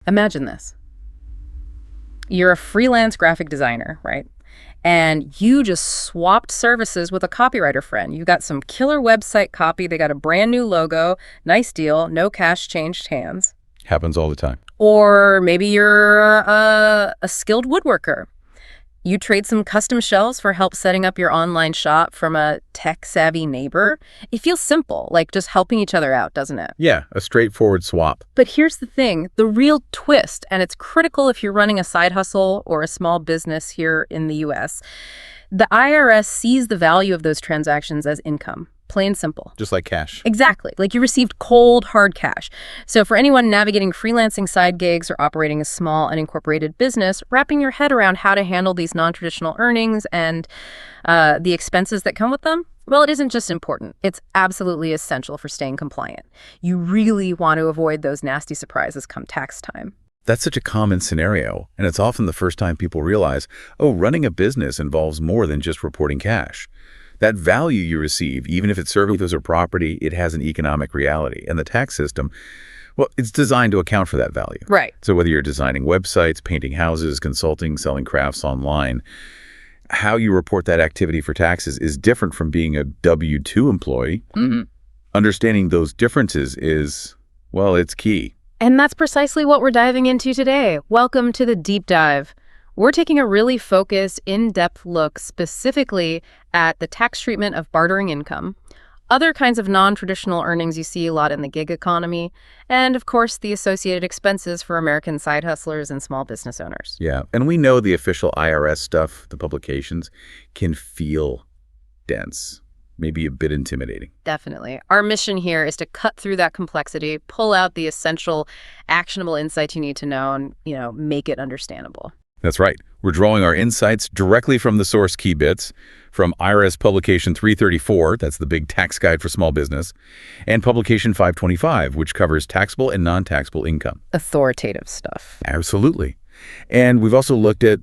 Imagine this. You're a freelance graphic designer, right? And you just swapped services with a copywriter friend. You got some killer website copy. They got a brand new logo. Nice deal. No cash changed hands. Happens all the time. Or maybe you're a skilled woodworker. You trade some custom shelves for help setting up your online shop from a tech-savvy neighbor. It feels simple, like just helping each other out, doesn't it? Yeah, a straightforward swap. But here's the thing, the real twist, and it's critical if you're running a side hustle or a small business here in the US. The IRS sees the value of those transactions as income. Plain simple. Just like cash. Exactly. Like you received cold, hard cash. So for anyone navigating freelancing side gigs or operating a small unincorporated business, wrapping your head around how to handle these non-traditional earnings and the expenses that come with them, well, it isn't just important. It's absolutely essential for staying compliant. You really want to avoid those nasty surprises come tax time. That's such a common scenario, and it's often the first time people realize, oh, running a business involves more than just reporting cash. That value you receive, even if it's services or property, it has an economic reality. And the tax system, well, it's designed to account for that value. Right. So whether you're designing websites, painting houses, consulting, selling crafts online, how you report that activity for taxes is different from being a W-2 employee. Mm-hmm. Understanding those differences is, well, it's key. And that's precisely what we're diving into today. Welcome to the deep dive. We're taking a really focused, in-depth look specifically at the tax treatment of bartering income, other kinds of non-traditional earnings you see a lot in the gig economy, and of course the associated expenses for American side hustlers and small business owners. Yeah, and we know the official IRS stuff, the publications, can feel dense, maybe a bit intimidating. Definitely. Our mission here is to cut through that complexity, pull out the essential, actionable insights you need to know, and, make it understandable. That's right. We're drawing our insights directly from the source key bits, from IRS Publication 334, that's the big tax guide for small business, and Publication 525, which covers taxable and non-taxable income. Authoritative stuff. Absolutely. And we've also looked at,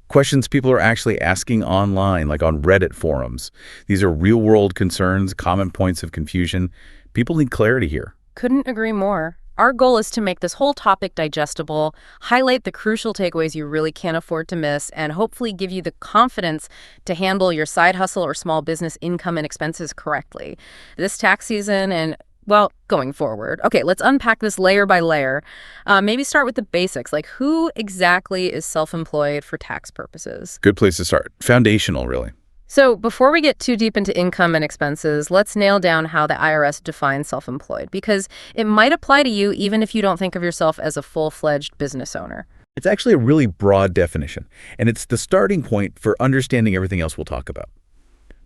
questions people are actually asking online, like on Reddit forums. These are real-world concerns, common points of confusion. People need clarity here. Couldn't agree more. Our goal is to make this whole topic digestible, highlight the crucial takeaways you really can't afford to miss, and hopefully give you the confidence to handle your side hustle or small business income and expenses correctly this tax season and, well, going forward. Okay, let's unpack this layer by layer. Maybe start with the basics, like who exactly is self-employed for tax purposes? Good place to start. Foundational, really. So before we get too deep into income and expenses, let's nail down how the IRS defines self-employed, because it might apply to you even if you don't think of yourself as a full-fledged business owner. It's actually a really broad definition, and it's the starting point for understanding everything else we'll talk about.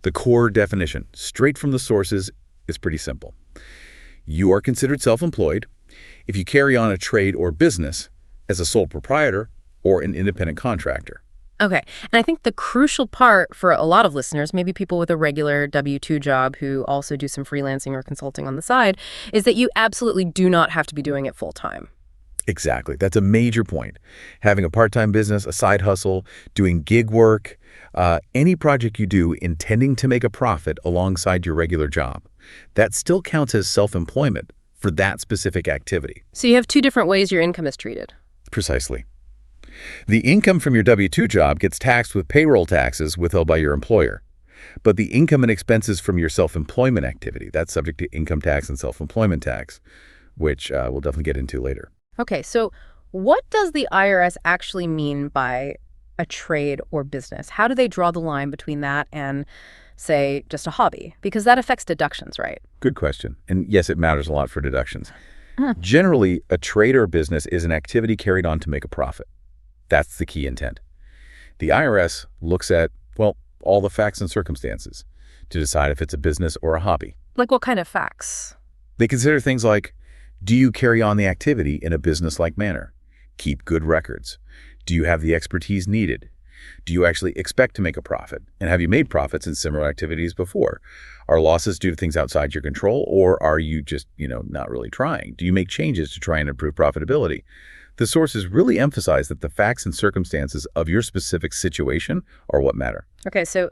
The core definition, straight from the sources, is pretty simple. You are considered self-employed if you carry on a trade or business as a sole proprietor or an independent contractor. Okay, and I think the crucial part for a lot of listeners, maybe people with a regular W-2 job who also do some freelancing or consulting on the side, is that you absolutely do not have to be doing it full-time. Exactly. That's a major point. Having a part-time business, a side hustle, doing gig work, any project you do intending to make a profit alongside your regular job, that still counts as self-employment for that specific activity. So you have two different ways your income is treated. Precisely. The income from your W-2 job gets taxed with payroll taxes withheld by your employer. But the income and expenses from your self-employment activity, that's subject to income tax and self-employment tax, which we'll definitely get into later. Okay, so what does the IRS actually mean by a trade or business? How do they draw the line between that and, say, just a hobby? Because that affects deductions, right? Good question. And yes, it matters a lot for deductions. Generally, a trade or business is an activity carried on to make a profit. That's the key intent. The IRS looks at, well, all the facts and circumstances to decide if it's a business or a hobby. Like what kind of facts? They consider things like, do you carry on the activity in a business-like manner? Keep good records. Do you have the expertise needed? Do you actually expect to make a profit? And have you made profits in similar activities before? Are losses due to things outside your control, or are you just, not really trying? Do you make changes to try and improve profitability? The sources really emphasize that the facts and circumstances of your specific situation are what matter. Okay, so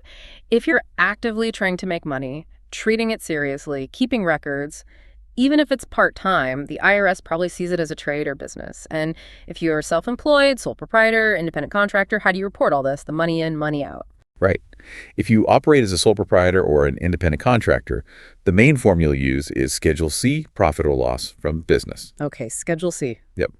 if you're actively trying to make money, treating it seriously, keeping records, Even if it's part-time, the IRS probably sees it as a trade or business. And if you're self-employed, sole proprietor, independent contractor, how do you report all this? The money in, money out. Right. If you operate as a sole proprietor or an independent contractor, the main form you'll use is Schedule C, profit or loss from business. Okay, Schedule C. Yep.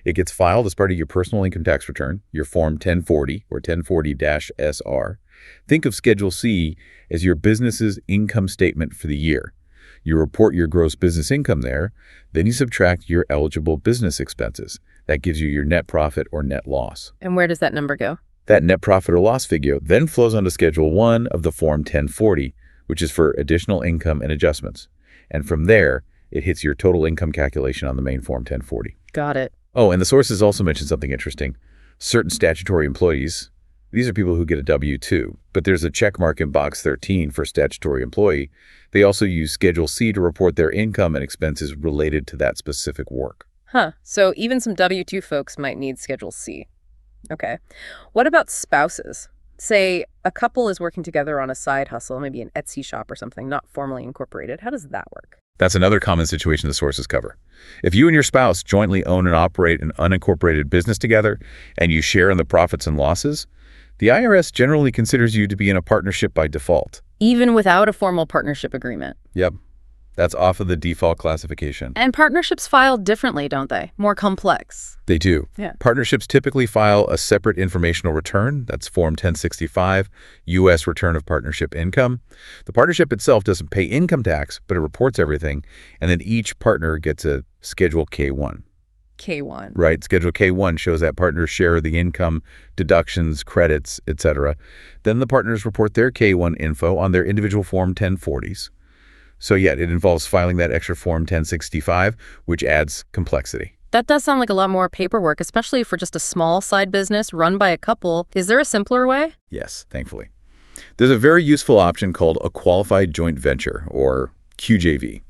It gets filed as part of your personal income tax return, your Form 1040 or 1040-SR. Think of Schedule C as your business's income statement for the year. You report your gross business income there, then you subtract your eligible business expenses. That gives you your net profit or net loss. And where does that number go? That net profit or loss figure then flows onto Schedule 1 of the Form 1040, which is for additional income and adjustments. And from there, it hits your total income calculation on the main Form 1040. Got it. Oh, and the sources also mentioned something interesting. Certain statutory employees, these are people who get a W-2, but there's a check mark in Box 13 for statutory employee. They also use Schedule C to report their income and expenses related to that specific work. Huh. So even some W-2 folks might need Schedule C. Okay. What about spouses? Say a couple is working together on a side hustle, maybe an Etsy shop or something, not formally incorporated. How does that work? That's another common situation the sources cover. If you and your spouse jointly own and operate an unincorporated business together and you share in the profits and losses, the IRS generally considers you to be in a partnership by default. Even without a formal partnership agreement. Yep. That's off of the default classification. And partnerships file differently, don't they? More complex. They do. Yeah. Partnerships typically file a separate informational return. That's Form 1065, U.S. Return of Partnership Income. The partnership itself doesn't pay income tax, but it reports everything. And then each partner gets a Schedule K-1. K-1. Right. Schedule K-1 shows that partners share the income, deductions, credits, etc. Then the partners report their K-1 info on their individual Form 1040s. So yeah, it involves filing that extra Form 1065, which adds complexity. That does sound like a lot more paperwork, especially for just a small side business run by a couple. Is there a simpler way? Yes, thankfully. There's a very useful option called a qualified joint venture, or QJV.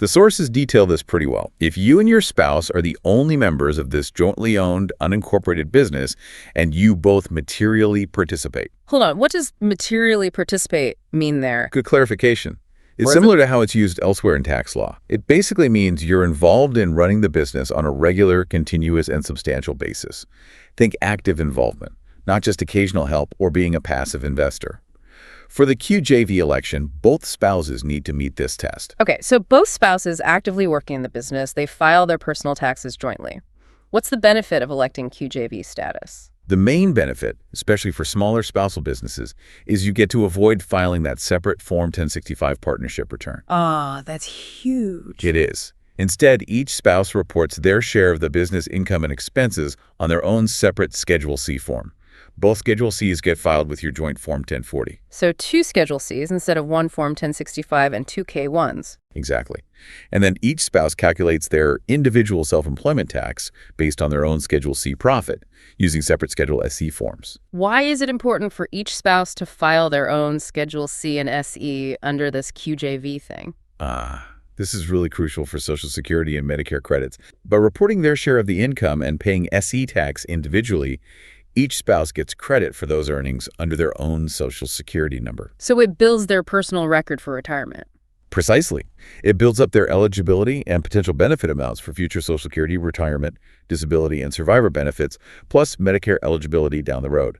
The sources detail this pretty well. If you and your spouse are the only members of this jointly owned, unincorporated business, and you both materially participate. Hold on, what does materially participate mean there? Good clarification. It's similar to how it's used elsewhere in tax law. It basically means you're involved in running the business on a regular, continuous, and substantial basis. Think active involvement, not just occasional help or being a passive investor. For the QJV election, both spouses need to meet this test. Okay, so both spouses actively working in the business, they file their personal taxes jointly. What's the benefit of electing QJV status? The main benefit, especially for smaller spousal businesses, is you get to avoid filing that separate Form 1065 partnership return. Ah, that's huge. It is. Instead, each spouse reports their share of the business income and expenses on their own separate Schedule C form. Both Schedule Cs get filed with your joint Form 1040. So 2 Schedule Cs instead of 1 Form 1065 and 2 K-1s. Exactly. And then each spouse calculates their individual self-employment tax based on their own Schedule C profit, using separate Schedule SE forms. Why is it important for each spouse to file their own Schedule C and SE under this QJV thing? This is really crucial for Social Security and Medicare credits. By reporting their share of the income and paying SE tax individually, each spouse gets credit for those earnings under their own Social Security number. So it builds their personal record for retirement. Precisely. It builds up their eligibility and potential benefit amounts for future Social Security, retirement, disability, and survivor benefits, plus Medicare eligibility down the road.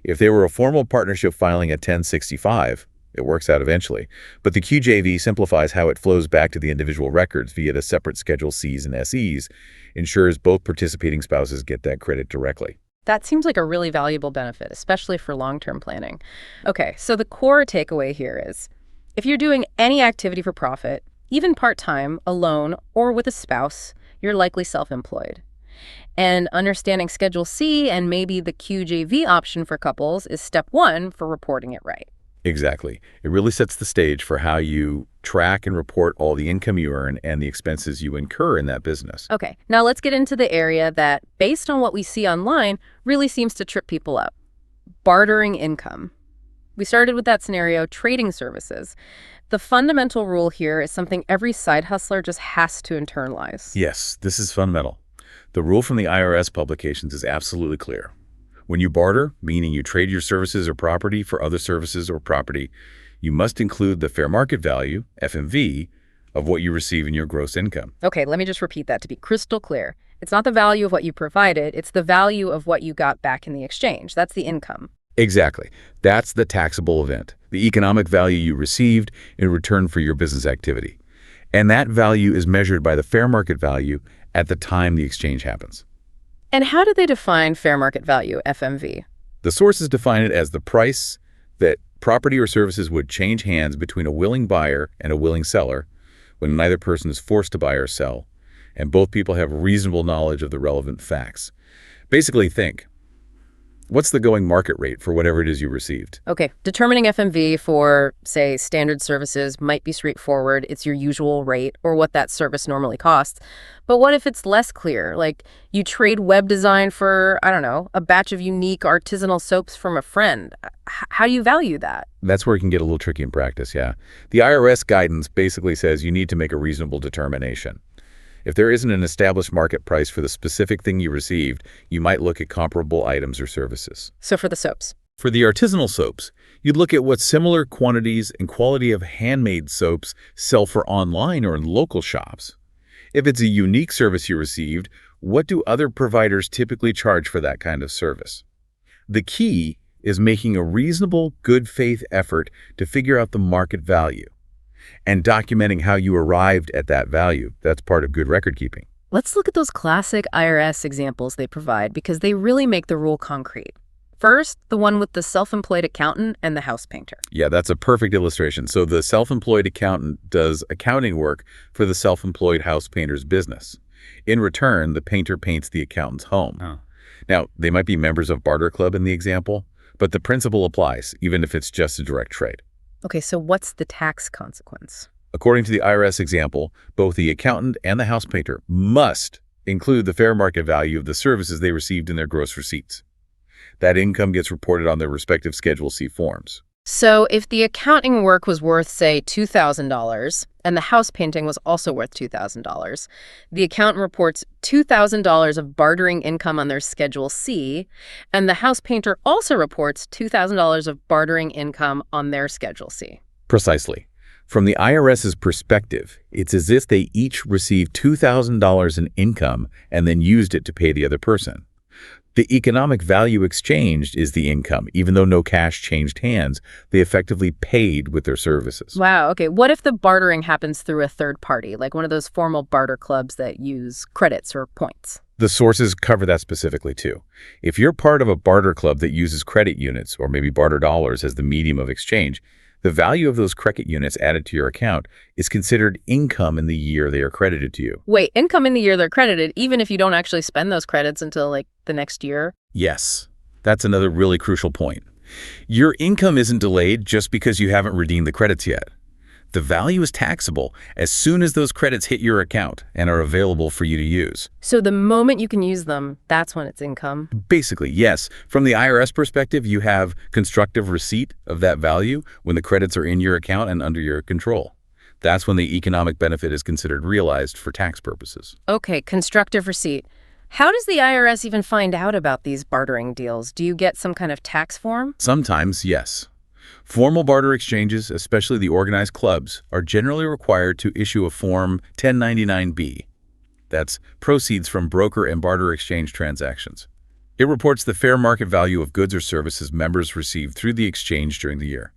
If they were a formal partnership filing a 1065, it works out eventually, but the QJV simplifies how it flows back to the individual records via the separate Schedule Cs and SEs, ensures both participating spouses get that credit directly. That seems like a really valuable benefit, especially for long-term planning. Okay, so the core takeaway here is, if you're doing any activity for profit, even part-time, alone, or with a spouse, you're likely self-employed. And understanding Schedule C and maybe the QJV option for couples is step 1 for reporting it right. Exactly. It really sets the stage for how you track and report all the income you earn and the expenses you incur in that business. Okay, now let's get into the area that, based on what we see online, really seems to trip people up. Bartering income. We started with that scenario, trading services. The fundamental rule here is something every side hustler just has to internalize. Yes, this is fundamental. The rule from the IRS publications is absolutely clear. When you barter, meaning you trade your services or property for other services or property, you must include the fair market value, FMV, of what you receive in your gross income. Okay, let me just repeat that to be crystal clear. It's not the value of what you provided, it's the value of what you got back in the exchange. That's the income. Exactly. That's the taxable event, the economic value you received in return for your business activity. And that value is measured by the fair market value at the time the exchange happens. And how do they define fair market value, FMV? The sources define it as the price that property or services would change hands between a willing buyer and a willing seller when neither person is forced to buy or sell, and both people have reasonable knowledge of the relevant facts. Basically, think, what's the going market rate for whatever it is you received? Okay, determining FMV for, say, standard services might be straightforward. It's your usual rate or what that service normally costs. But what if it's less clear? Like you trade web design for, I don't know, a batch of unique artisanal soaps from a friend. How do you value that? That's where it can get a little tricky in practice, yeah. The IRS guidance basically says you need to make a reasonable determination. If there isn't an established market price for the specific thing you received, you might look at comparable items or services. So for the soaps. For the artisanal soaps, you'd look at what similar quantities and quality of handmade soaps sell for online or in local shops. If it's a unique service you received, what do other providers typically charge for that kind of service? The key is making a reasonable, good faith effort to figure out the market value and documenting how you arrived at that value. That's part of good record keeping. Let's look at those classic IRS examples they provide because they really make the rule concrete. First, the one with the self-employed accountant and the house painter. Yeah, that's a perfect illustration. So the self-employed accountant does accounting work for the self-employed house painter's business. In return, the painter paints the accountant's home. Oh. Now, they might be members of Barter Club in the example, but the principle applies, even if it's just a direct trade. Okay, so what's the tax consequence? According to the IRS example, both the accountant and the house painter must include the fair market value of the services they received in their gross receipts. That income gets reported on their respective Schedule C forms. So if the accounting work was worth, say, $2,000, and the house painting was also worth $2,000, the accountant reports $2,000 of bartering income on their Schedule C, and the house painter also reports $2,000 of bartering income on their Schedule C. Precisely. From the IRS's perspective, it's as if they each received $2,000 in income and then used it to pay the other person. The economic value exchanged is the income. Even though no cash changed hands, they effectively paid with their services. Wow, okay. What if the bartering happens through a third party, like one of those formal barter clubs that use credits or points? The sources cover that specifically too. If you're part of a barter club that uses credit units or maybe barter dollars as the medium of exchange, the value of those credit units added to your account is considered income in the year they are credited to you. Wait, income in the year they're credited, even if you don't actually spend those credits until, like, the next year? Yes, that's another really crucial point. Your income isn't delayed just because you haven't redeemed the credits yet. The value is taxable as soon as those credits hit your account and are available for you to use. So the moment you can use them, that's when it's income? Basically, yes. From the IRS perspective, you have constructive receipt of that value when the credits are in your account and under your control. That's when the economic benefit is considered realized for tax purposes. Okay, constructive receipt. How does the IRS even find out about these bartering deals? Do you get some kind of tax form? Sometimes, yes. Formal barter exchanges, especially the organized clubs, are generally required to issue a Form 1099-B. That's proceeds from broker and barter exchange transactions. It reports the fair market value of goods or services members received through the exchange during the year.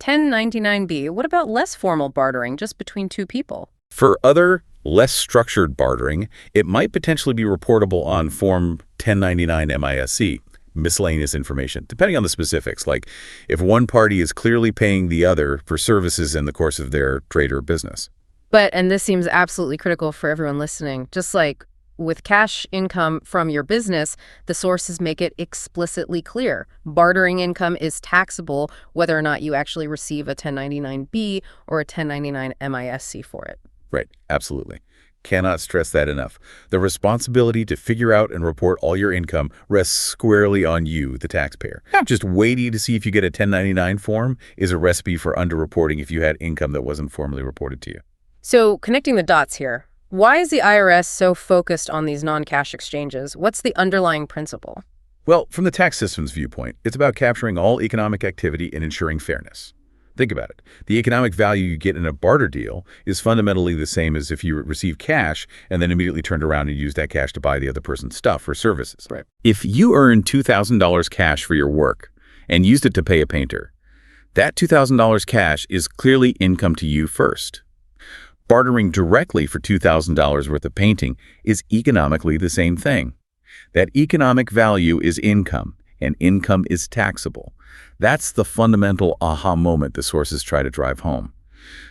1099-B. What about less formal bartering, just between two people? For other, less structured bartering, it might potentially be reportable on Form 1099-MISC. Miscellaneous information, depending on the specifics, like if one party is clearly paying the other for services in the course of their trade or business. But, and this seems absolutely critical for everyone listening, just like with cash income from your business, the sources make it explicitly clear. Bartering income is taxable whether or not you actually receive a 1099-B or a 1099-MISC for it. Right, absolutely. Cannot stress that enough. The responsibility to figure out and report all your income rests squarely on you, the taxpayer. Just waiting to see if you get a 1099 form is a recipe for underreporting if you had income that wasn't formally reported to you. So, connecting the dots here, why is the IRS so focused on these non-cash exchanges? What's the underlying principle? Well, from the tax system's viewpoint, it's about capturing all economic activity and ensuring fairness. Think about it. The economic value you get in a barter deal is fundamentally the same as if you receive cash and then immediately turned around and used that cash to buy the other person's stuff or services. Right. If you earned $2,000 cash for your work and used it to pay a painter, that $2,000 cash is clearly income to you first. Bartering directly for $2,000 worth of painting is economically the same thing. That economic value is income, and income is taxable. That's the fundamental aha moment the sources try to drive home.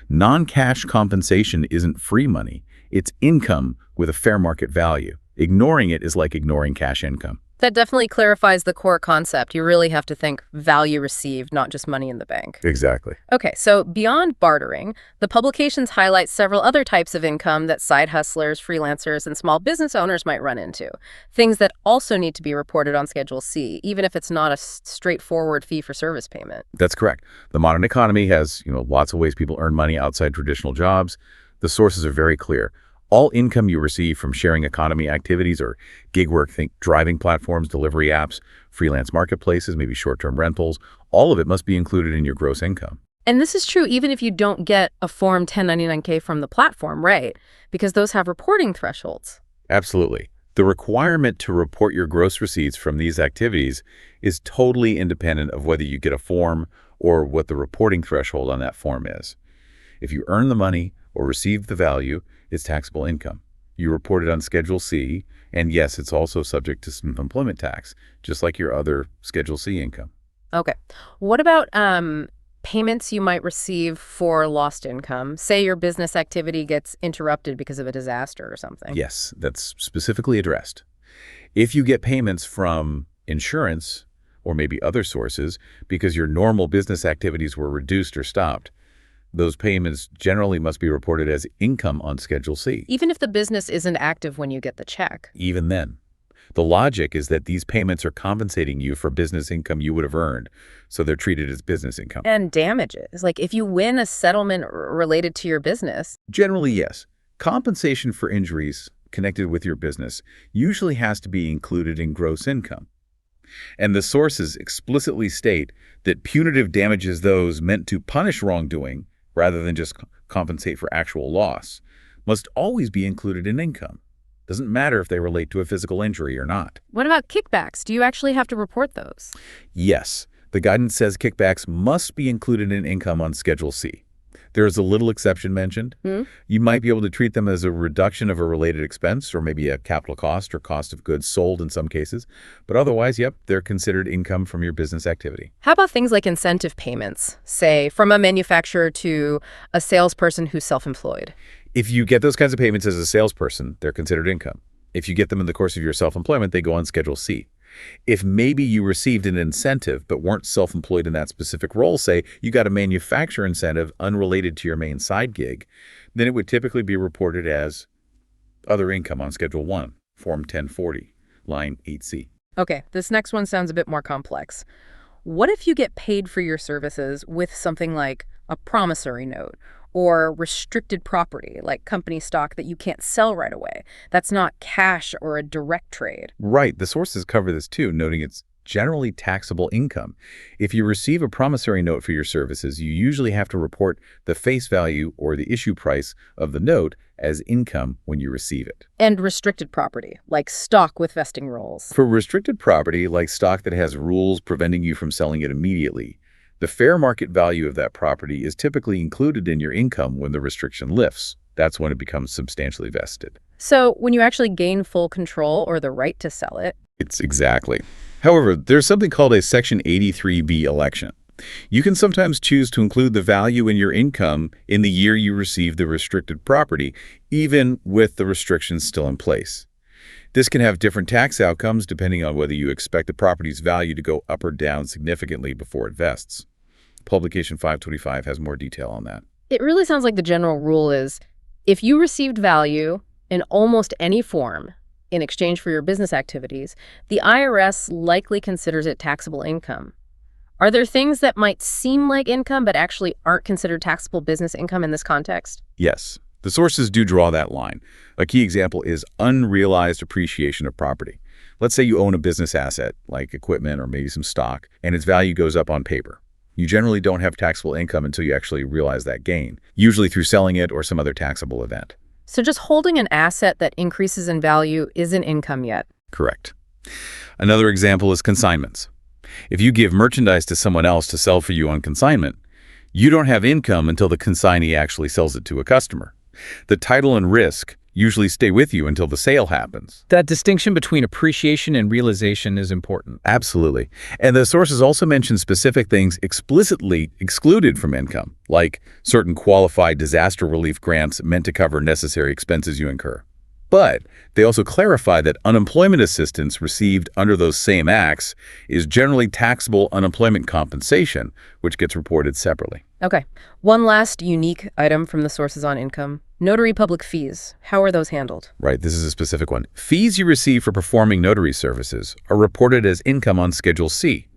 Non-cash compensation isn't free money. It's income with a fair market value. Ignoring it is like ignoring cash income. That definitely clarifies the core concept. You really have to think value received, not just money in the bank. Exactly. Okay, so beyond bartering, the publications highlight several other types of income that side hustlers, freelancers, and small business owners might run into. Things that also need to be reported on Schedule C, even if it's not a straightforward fee-for-service payment. That's correct. The modern economy has, lots of ways people earn money outside traditional jobs. The sources are very clear. All income you receive from sharing economy activities or gig work, think driving platforms, delivery apps, freelance marketplaces, maybe short-term rentals, all of it must be included in your gross income. And this is true even if you don't get a Form 1099-K from the platform, right? Because those have reporting thresholds. Absolutely. The requirement to report your gross receipts from these activities is totally independent of whether you get a form or what the reporting threshold on that form is. If you earn the money or receive the value, it's taxable income. You report it on Schedule C, and yes, it's also subject to some employment tax, just like your other Schedule C income. Okay. What about payments you might receive for lost income? Say your business activity gets interrupted because of a disaster or something. Yes, that's specifically addressed. If you get payments from insurance or maybe other sources because your normal business activities were reduced or stopped, those payments generally must be reported as income on Schedule C. Even if the business isn't active when you get the check. Even then. The logic is that these payments are compensating you for business income you would have earned, so they're treated as business income. And damages. Like if you win a settlement related to your business. Generally, yes. Compensation for injuries connected with your business usually has to be included in gross income. And the sources explicitly state that punitive damages, those meant to punish wrongdoing, rather than just compensate for actual loss, must always be included in income. Doesn't matter if they relate to a physical injury or not. What about kickbacks? Do you actually have to report those? Yes, the guidance says kickbacks must be included in income on Schedule C. There is a little exception mentioned. You might be able to treat them as a reduction of a related expense or maybe a capital cost or cost of goods sold in some cases. But otherwise, yep, they're considered income from your business activity. How about things like incentive payments, say from a manufacturer to a salesperson who's self-employed? If you get those kinds of payments as a salesperson, they're considered income. If you get them in the course of your self-employment, they go on Schedule C. If maybe you received an incentive but weren't self-employed in that specific role, say you got a manufacturer incentive unrelated to your main side gig, then it would typically be reported as other income on Schedule 1, Form 1040, line 8C. Okay, this next one sounds a bit more complex. What if you get paid for your services with something like a promissory note or restricted property, like company stock that you can't sell right away? That's not cash or a direct trade. Right. The sources cover this too, noting it's generally taxable income. If you receive a promissory note for your services, you usually have to report the face value or the issue price of the note as income when you receive it. And restricted property, like stock with vesting rules. For restricted property, like stock that has rules preventing you from selling it immediately, the fair market value of that property is typically included in your income when the restriction lifts. That's when it becomes substantially vested. So when you actually gain full control or the right to sell it. It's exactly. However, there's something called a Section 83B election. You can sometimes choose to include the value in your income in the year you receive the restricted property, even with the restrictions still in place. This can have different tax outcomes depending on whether you expect the property's value to go up or down significantly before it vests. Publication 525 has more detail on that. It really sounds like the general rule is if you received value in almost any form in exchange for your business activities, the IRS likely considers it taxable income. Are there things that might seem like income but actually aren't considered taxable business income in this context? Yes. The sources do draw that line. A key example is unrealized appreciation of property. Let's say you own a business asset, like equipment or maybe some stock, and its value goes up on paper. You generally don't have taxable income until you actually realize that gain, usually through selling it or some other taxable event. So just holding an asset that increases in value isn't income yet. Correct. Another example is consignments. If you give merchandise to someone else to sell for you on consignment, you don't have income until the consignee actually sells it to a customer. The title and risk usually stay with you until the sale happens. That distinction between appreciation and realization is important. Absolutely. And the sources also mention specific things explicitly excluded from income, like certain qualified disaster relief grants meant to cover necessary expenses you incur. But they also clarify that unemployment assistance received under those same acts is generally taxable unemployment compensation, which gets reported separately. Okay. One last unique item from the sources on income. Notary public fees. How are those handled? Right, this is a specific one. Fees you receive for performing notary services are reported as income on Schedule C.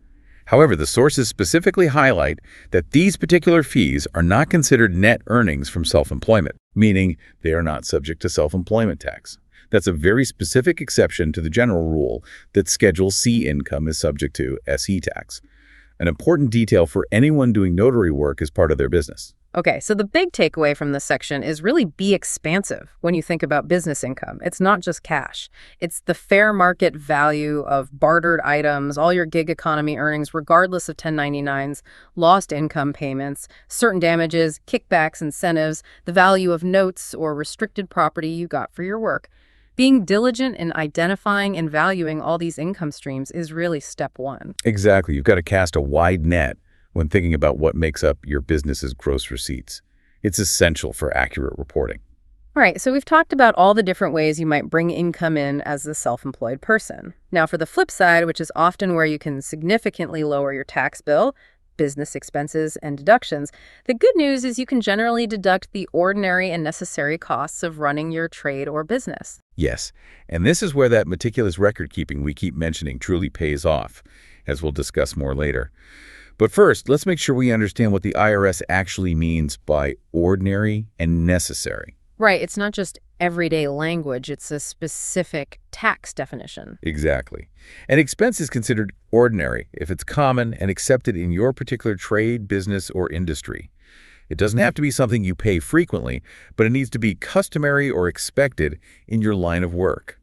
However, the sources specifically highlight that these particular fees are not considered net earnings from self-employment, meaning they are not subject to self-employment tax. That's a very specific exception to the general rule that Schedule C income is subject to SE tax. An important detail for anyone doing notary work as part of their business. Okay, so the big takeaway from this section is really be expansive when you think about business income. It's not just cash. It's the fair market value of bartered items, all your gig economy earnings, regardless of 1099s, lost income payments, certain damages, kickbacks, incentives, the value of notes or restricted property you got for your work. Being diligent in identifying and valuing all these income streams is really step one. Exactly. You've got to cast a wide net when thinking about what makes up your business's gross receipts. It's essential for accurate reporting. All right, so we've talked about all the different ways you might bring income in as a self-employed person. Now, for the flip side, which is often where you can significantly lower your tax bill, business expenses, and deductions, the good news is you can generally deduct the ordinary and necessary costs of running your trade or business. Yes, and this is where that meticulous record keeping we keep mentioning truly pays off, as we'll discuss more later. But first, let's make sure we understand what the IRS actually means by ordinary and necessary. Right, it's not just everyday language, it's a specific tax definition. Exactly. An expense is considered ordinary if it's common and accepted in your particular trade, business, or industry. It doesn't have to be something you pay frequently, but it needs to be customary or expected in your line of work.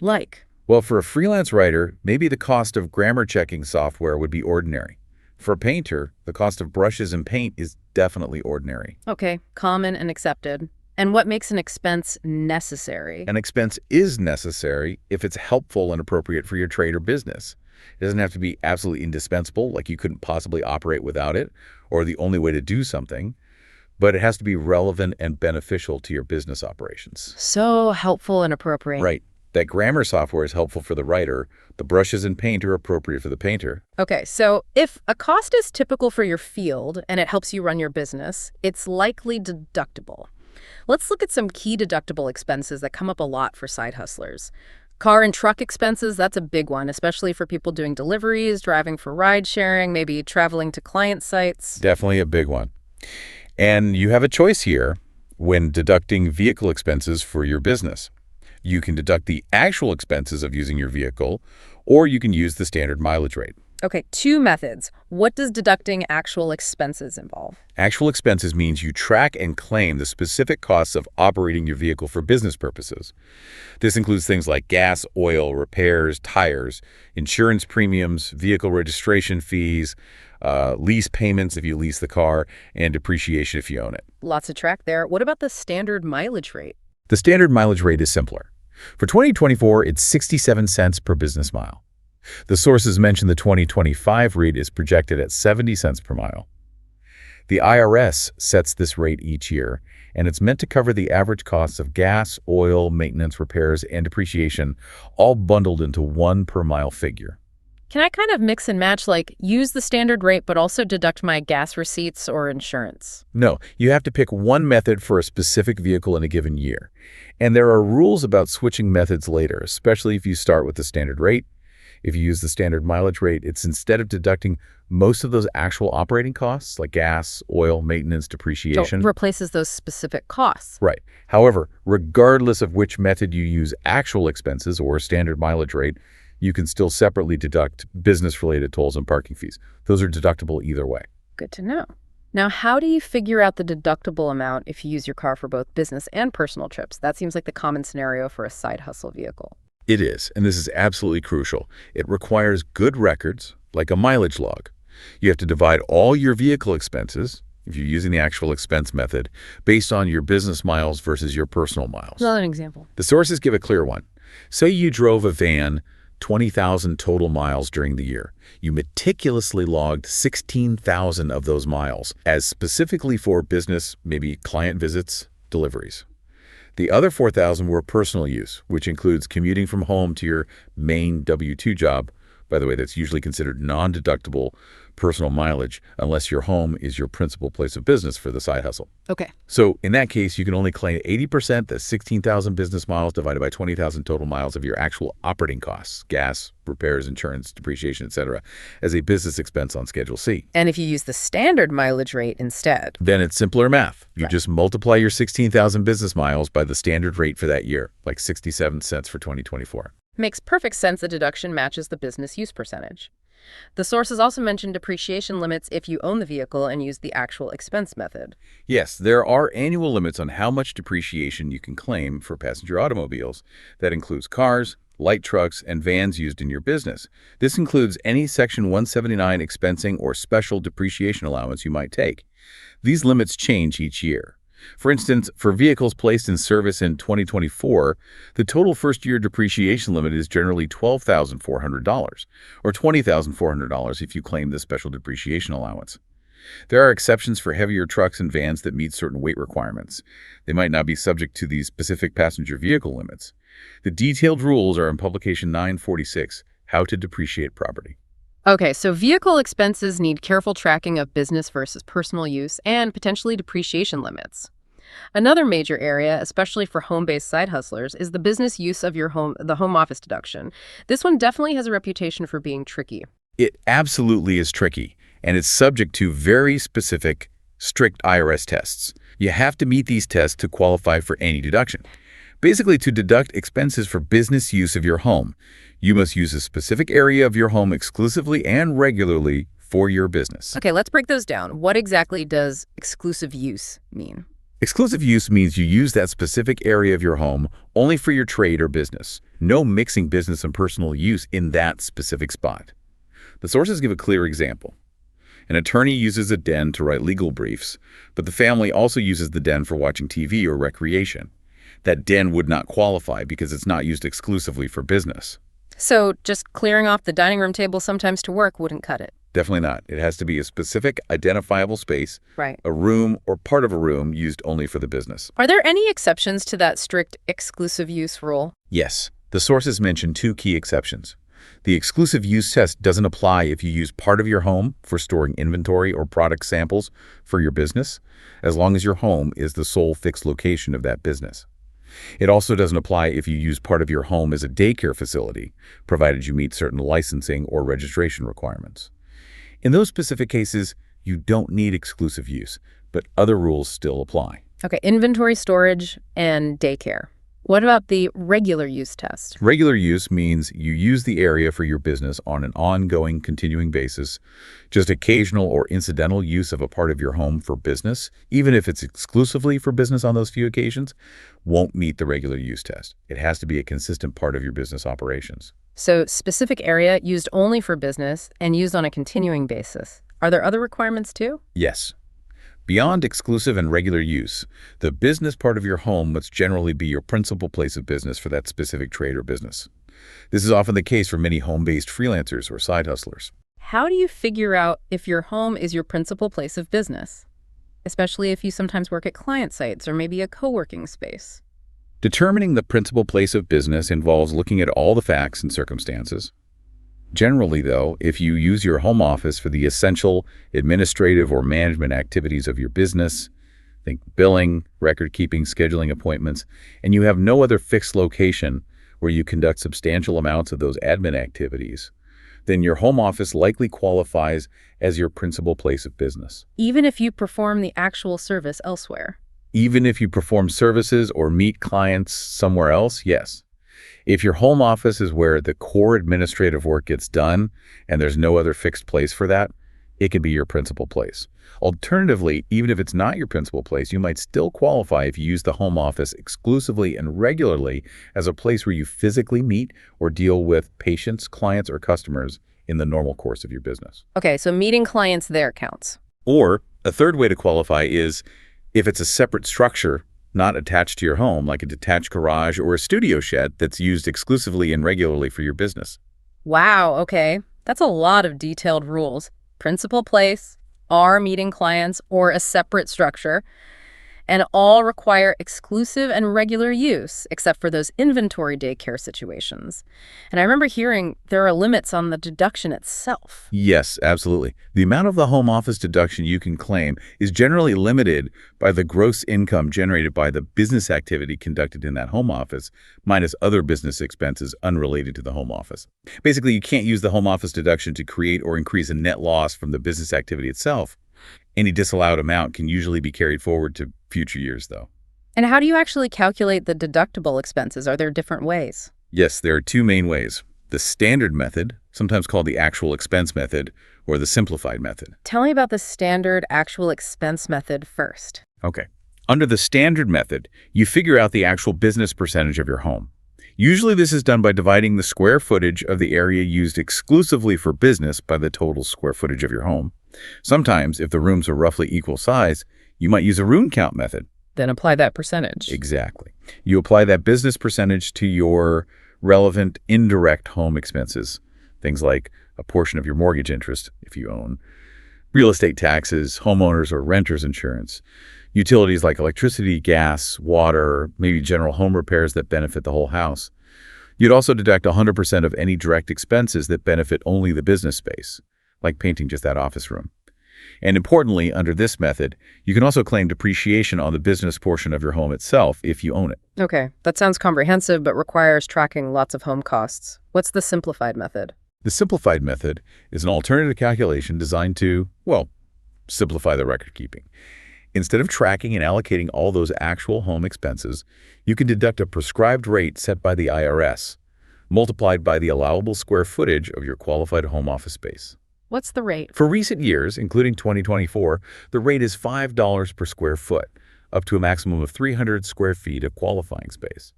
Like? Well, for a freelance writer, maybe the cost of grammar checking software would be ordinary. For a painter, the cost of brushes and paint is definitely ordinary. Okay, common and accepted. And what makes an expense necessary? An expense is necessary if it's helpful and appropriate for your trade or business. It doesn't have to be absolutely indispensable, like you couldn't possibly operate without it, or the only way to do something, but it has to be relevant and beneficial to your business operations. So helpful and appropriate. Right. That grammar software is helpful for the writer. The brushes and paint are appropriate for the painter. Okay, so if a cost is typical for your field and it helps you run your business, it's likely deductible. Let's look at some key deductible expenses that come up a lot for side hustlers. Car and truck expenses, that's a big one, especially for people doing deliveries, driving for ride sharing, maybe traveling to client sites. Definitely a big one. And you have a choice here when deducting vehicle expenses for your business. You can deduct the actual expenses of using your vehicle, or you can use the standard mileage rate. Okay, two methods. What does deducting actual expenses involve? Actual expenses means you track and claim the specific costs of operating your vehicle for business purposes. This includes things like gas, oil, repairs, tires, insurance premiums, vehicle registration fees, lease payments if you lease the car, and depreciation if you own it. Lots of track there. What about the standard mileage rate? The standard mileage rate is simpler. For 2024, it's 67 cents per business mile. The sources mention the 2025 rate is projected at 70 cents per mile. The IRS sets this rate each year, and it's meant to cover the average costs of gas, oil, maintenance, repairs, and depreciation, all bundled into one per mile figure. Can I kind of mix and match, like use the standard rate but also deduct my gas receipts or insurance? No, you have to pick one method for a specific vehicle in a given year. And there are rules about switching methods later, especially if you start with the standard rate. If you use the standard mileage rate, it's instead of deducting most of those actual operating costs, like gas, oil, maintenance, depreciation. So replaces those specific costs. Right. However, regardless of which method you use, actual expenses or standard mileage rate, you can still separately deduct business-related tolls and parking fees. Those are deductible either way. Good to know. Now, how do you figure out the deductible amount if you use your car for both business and personal trips? That seems like the common scenario for a side hustle vehicle. It is, and this is absolutely crucial. It requires good records, like a mileage log. You have to divide all your vehicle expenses, if you're using the actual expense method, based on your business miles versus your personal miles. Another example. The sources give a clear one. Say you drove a van 20,000 total miles during the year. You meticulously logged 16,000 of those miles as specifically for business, maybe client visits, deliveries. The other 4,000 were personal use, which includes commuting from home to your main W-2 job. By the way, that's usually considered non-deductible personal mileage unless your home is your principal place of business for the side hustle. Okay. So in that case, you can only claim 80%, that's 16,000 business miles divided by 20,000 total miles of your actual operating costs, gas, repairs, insurance, depreciation, etc., as a business expense on Schedule C. And if you use the standard mileage rate instead? Then it's simpler math. You Right. just multiply your 16,000 business miles by the standard rate for that year, like 67 cents for 2024. Makes perfect sense the deduction matches the business use percentage. The sources also mentioned depreciation limits if you own the vehicle and use the actual expense method. Yes, there are annual limits on how much depreciation you can claim for passenger automobiles. That includes cars, light trucks, and vans used in your business. This includes any Section 179 expensing or special depreciation allowance you might take. These limits change each year. For instance, for vehicles placed in service in 2024, the total first-year depreciation limit is generally $12,400, or $20,400 if you claim the special depreciation allowance. There are exceptions for heavier trucks and vans that meet certain weight requirements. They might not be subject to these specific passenger vehicle limits. The detailed rules are in Publication 946, How to Depreciate Property. Okay, so vehicle expenses need careful tracking of business versus personal use and potentially depreciation limits. Another major area, especially for home-based side hustlers, is the business use of the home office deduction. This one definitely has a reputation for being tricky. It absolutely is tricky, and it's subject to very specific, strict IRS tests. You have to meet these tests to qualify for any deduction. Basically, to deduct expenses for business use of your home, you must use a specific area of your home exclusively and regularly for your business. Okay, let's break those down. What exactly does exclusive use mean? Exclusive use means you use that specific area of your home only for your trade or business. No mixing business and personal use in that specific spot. The sources give a clear example. An attorney uses a den to write legal briefs, but the family also uses the den for watching TV or recreation. That den would not qualify because it's not used exclusively for business. So just clearing off the dining room table sometimes to work wouldn't cut it. Definitely not. It has to be a specific, identifiable space, Right. a room or part of a room used only for the business. Are there any exceptions to that strict exclusive use rule? Yes. The sources mention two key exceptions. The exclusive use test doesn't apply if you use part of your home for storing inventory or product samples for your business, as long as your home is the sole fixed location of that business. It also doesn't apply if you use part of your home as a daycare facility, provided you meet certain licensing or registration requirements. In those specific cases, you don't need exclusive use, but other rules still apply. Okay, inventory storage and daycare. What about the regular use test? Regular use means you use the area for your business on an ongoing, continuing basis. Just occasional or incidental use of a part of your home for business, even if it's exclusively for business on those few occasions, won't meet the regular use test. It has to be a consistent part of your business operations. So specific area used only for business and used on a continuing basis. Are there other requirements too? Yes. Beyond exclusive and regular use, the business part of your home must generally be your principal place of business for that specific trade or business. This is often the case for many home-based freelancers or side hustlers. How do you figure out if your home is your principal place of business? Especially if you sometimes work at client sites or maybe a co-working space. Determining the principal place of business involves looking at all the facts and circumstances. Generally, though, if you use your home office for the essential administrative or management activities of your business, think billing, record-keeping, scheduling appointments, and you have no other fixed location where you conduct substantial amounts of those admin activities, then your home office likely qualifies as your principal place of business. Even if you perform the actual service elsewhere. Even if you perform services or meet clients somewhere else, yes. If your home office is where the core administrative work gets done and there's no other fixed place for that, it can be your principal place. Alternatively, even if it's not your principal place, you might still qualify if you use the home office exclusively and regularly as a place where you physically meet or deal with patients, clients, or customers in the normal course of your business. Okay, so meeting clients there counts. Or a third way to qualify is if it's a separate structure not attached to your home, like a detached garage or a studio shed that's used exclusively and regularly for your business. Wow, okay. That's a lot of detailed rules. Principal place, are meeting clients, or a separate structure, and all require exclusive and regular use, except for those inventory daycare situations. And I remember hearing there are limits on the deduction itself. Yes, absolutely. The amount of the home office deduction you can claim is generally limited by the gross income generated by the business activity conducted in that home office, minus other business expenses unrelated to the home office. Basically, you can't use the home office deduction to create or increase a net loss from the business activity itself. Any disallowed amount can usually be carried forward to future years, though. And how do you actually calculate the deductible expenses? Are there different ways? Yes, there are two main ways. The standard method, sometimes called the actual expense method, or the simplified method. Tell me about the standard actual expense method first. Okay. Under the standard method, you figure out the actual business percentage of your home. Usually this is done by dividing the square footage of the area used exclusively for business by the total square footage of your home. Sometimes, if the rooms are roughly equal size, you might use a room count method. Then apply that percentage. Exactly. You apply that business percentage to your relevant indirect home expenses, things like a portion of your mortgage interest, if you own, real estate taxes, homeowners or renters insurance, utilities like electricity, gas, water, maybe general home repairs that benefit the whole house. You'd also deduct 100% of any direct expenses that benefit only the business space, like painting just that office room. And importantly, under this method, you can also claim depreciation on the business portion of your home itself if you own it. Okay, that sounds comprehensive but requires tracking lots of home costs. What's the simplified method? The simplified method is an alternative calculation designed to, well, simplify the record keeping. Instead of tracking and allocating all those actual home expenses, you can deduct a prescribed rate set by the IRS, multiplied by the allowable square footage of your qualified home office space. What's the rate? For recent years, including 2024, the rate is $5 per square foot, up to a maximum of 300 square feet of qualifying space.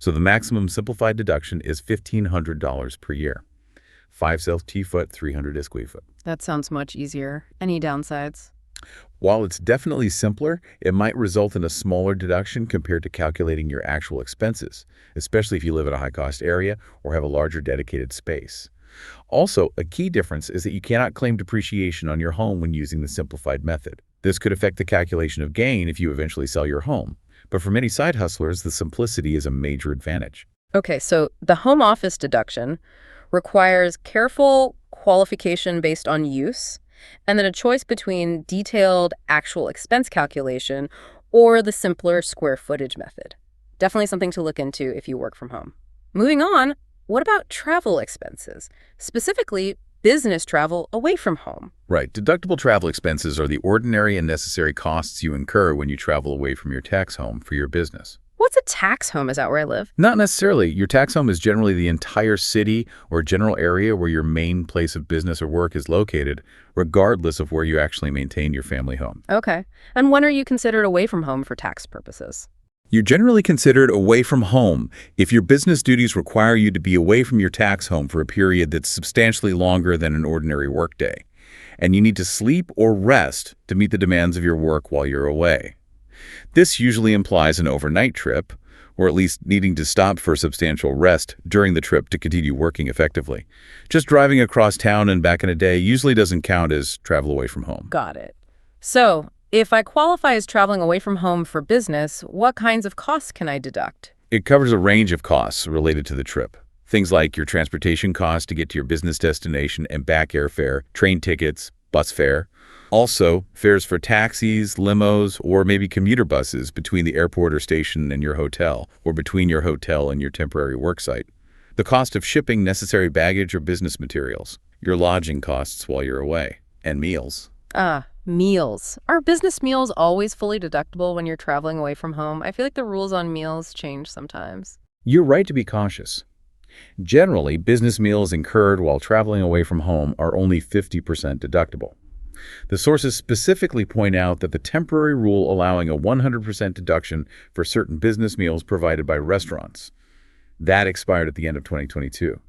So the maximum simplified deduction is $1,500 per year. 5 cells T-foot, 300 square foot. That sounds much easier. Any downsides? While it's definitely simpler, it might result in a smaller deduction compared to calculating your actual expenses, especially if you live in a high-cost area or have a larger dedicated space. Also, a key difference is that you cannot claim depreciation on your home when using the simplified method. This could affect the calculation of gain if you eventually sell your home. But for many side hustlers, the simplicity is a major advantage. Okay, so the home office deduction requires careful qualification based on use, and then a choice between detailed actual expense calculation or the simpler square footage method. Definitely something to look into if you work from home. Moving on, what about travel expenses? Specifically, business travel away from home. Right. Deductible travel expenses are the ordinary and necessary costs you incur when you travel away from your tax home for your business. What's a tax home? Is that where I live? Not necessarily. Your tax home is generally the entire city or general area where your main place of business or work is located, regardless of where you actually maintain your family home. Okay. And when are you considered away from home for tax purposes? You're generally considered away from home if your business duties require you to be away from your tax home for a period that's substantially longer than an ordinary workday, and you need to sleep or rest to meet the demands of your work while you're away. This usually implies an overnight trip, or at least needing to stop for substantial rest during the trip to continue working effectively. Just driving across town and back in a day usually doesn't count as travel away from home. Got it. So, if I qualify as traveling away from home for business, what kinds of costs can I deduct? It covers a range of costs related to the trip. Things like your transportation costs to get to your business destination and back airfare, train tickets, bus fare. Also, fares for taxis, limos, or maybe commuter buses between the airport or station and your hotel, or between your hotel and your temporary worksite. The cost of shipping necessary baggage or business materials, your lodging costs while you're away, and meals. Meals. Are business meals always fully deductible when you're traveling away from home? I feel like the rules on meals change sometimes. You're right to be cautious. Generally, business meals incurred while traveling away from home are only 50% deductible. The sources specifically point out that the temporary rule allowing a 100% deduction for certain business meals provided by restaurants, that expired at the end of 2022. It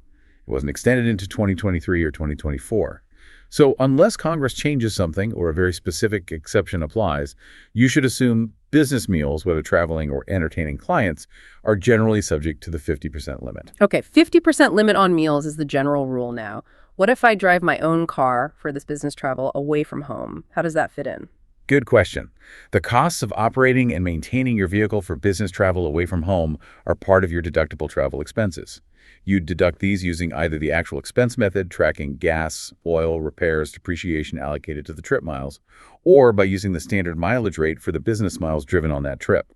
wasn't extended into 2023 or 2024. So unless Congress changes something or a very specific exception applies, you should assume business meals, whether traveling or entertaining clients, are generally subject to the 50% limit. Okay, 50% limit on meals is the general rule now. What if I drive my own car for this business travel away from home? How does that fit in? Good question. The costs of operating and maintaining your vehicle for business travel away from home are part of your deductible travel expenses. You'd deduct these using either the actual expense method, tracking gas, oil, repairs, depreciation allocated to the trip miles, or by using the standard mileage rate for the business miles driven on that trip.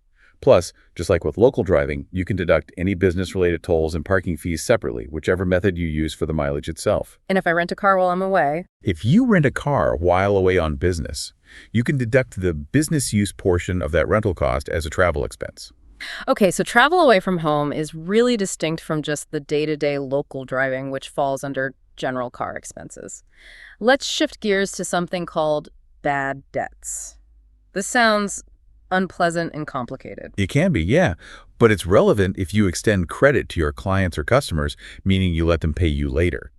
Plus, just like with local driving, you can deduct any business-related tolls and parking fees separately, whichever method you use for the mileage itself. And if I rent a car while I'm away? If you rent a car while away on business, you can deduct the business use portion of that rental cost as a travel expense. Okay, so travel away from home is really distinct from just the day-to-day local driving, which falls under general car expenses. Let's shift gears to something called bad debts. This sounds unpleasant and complicated. It can be, yeah, but it's relevant if you extend credit to your clients or customers, meaning you let them pay you later.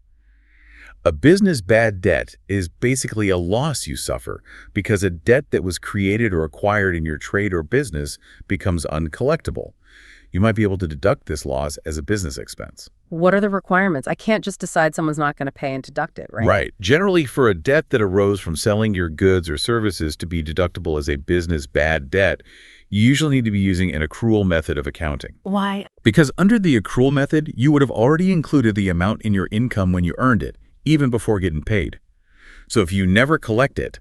A business bad debt is basically a loss you suffer because a debt that was created or acquired in your trade or business becomes uncollectible. You might be able to deduct this loss as a business expense. What are the requirements? I can't just decide someone's not going to pay and deduct it, right? Right. Generally, for a debt that arose from selling your goods or services to be deductible as a business bad debt, you usually need to be using an accrual method of accounting. Why? Because under the accrual method, you would have already included the amount in your income when you earned it, even before getting paid. So if you never collect it,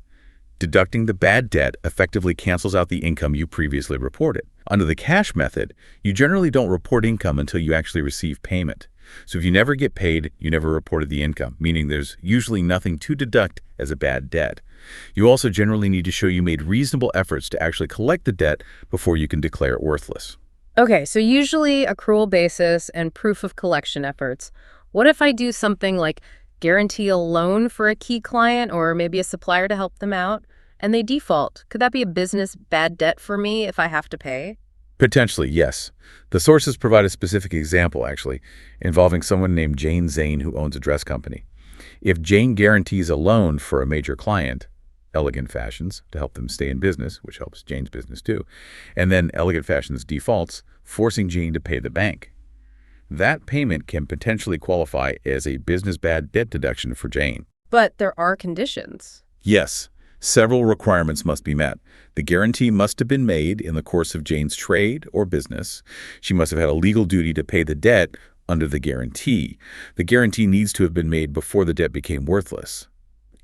deducting the bad debt effectively cancels out the income you previously reported. Under the cash method, you generally don't report income until you actually receive payment. So if you never get paid, you never reported the income, meaning there's usually nothing to deduct as a bad debt. You also generally need to show you made reasonable efforts to actually collect the debt before you can declare it worthless. Okay, so usually accrual basis and proof of collection efforts. What if I do something like guarantee a loan for a key client or maybe a supplier to help them out, and they default? Could that be a business bad debt for me if I have to pay? Potentially, yes. The sources provide a specific example, actually, involving someone named Jane Zane who owns a dress company. If Jane guarantees a loan for a major client, Elegant Fashions, to help them stay in business, which helps Jane's business too, and then Elegant Fashions defaults, forcing Jane to pay the bank, that payment can potentially qualify as a business bad debt deduction for Jane. But there are conditions. Yes. Several requirements must be met. The guarantee must have been made in the course of Jane's trade or business. She must have had a legal duty to pay the debt under the guarantee. The guarantee needs to have been made before the debt became worthless.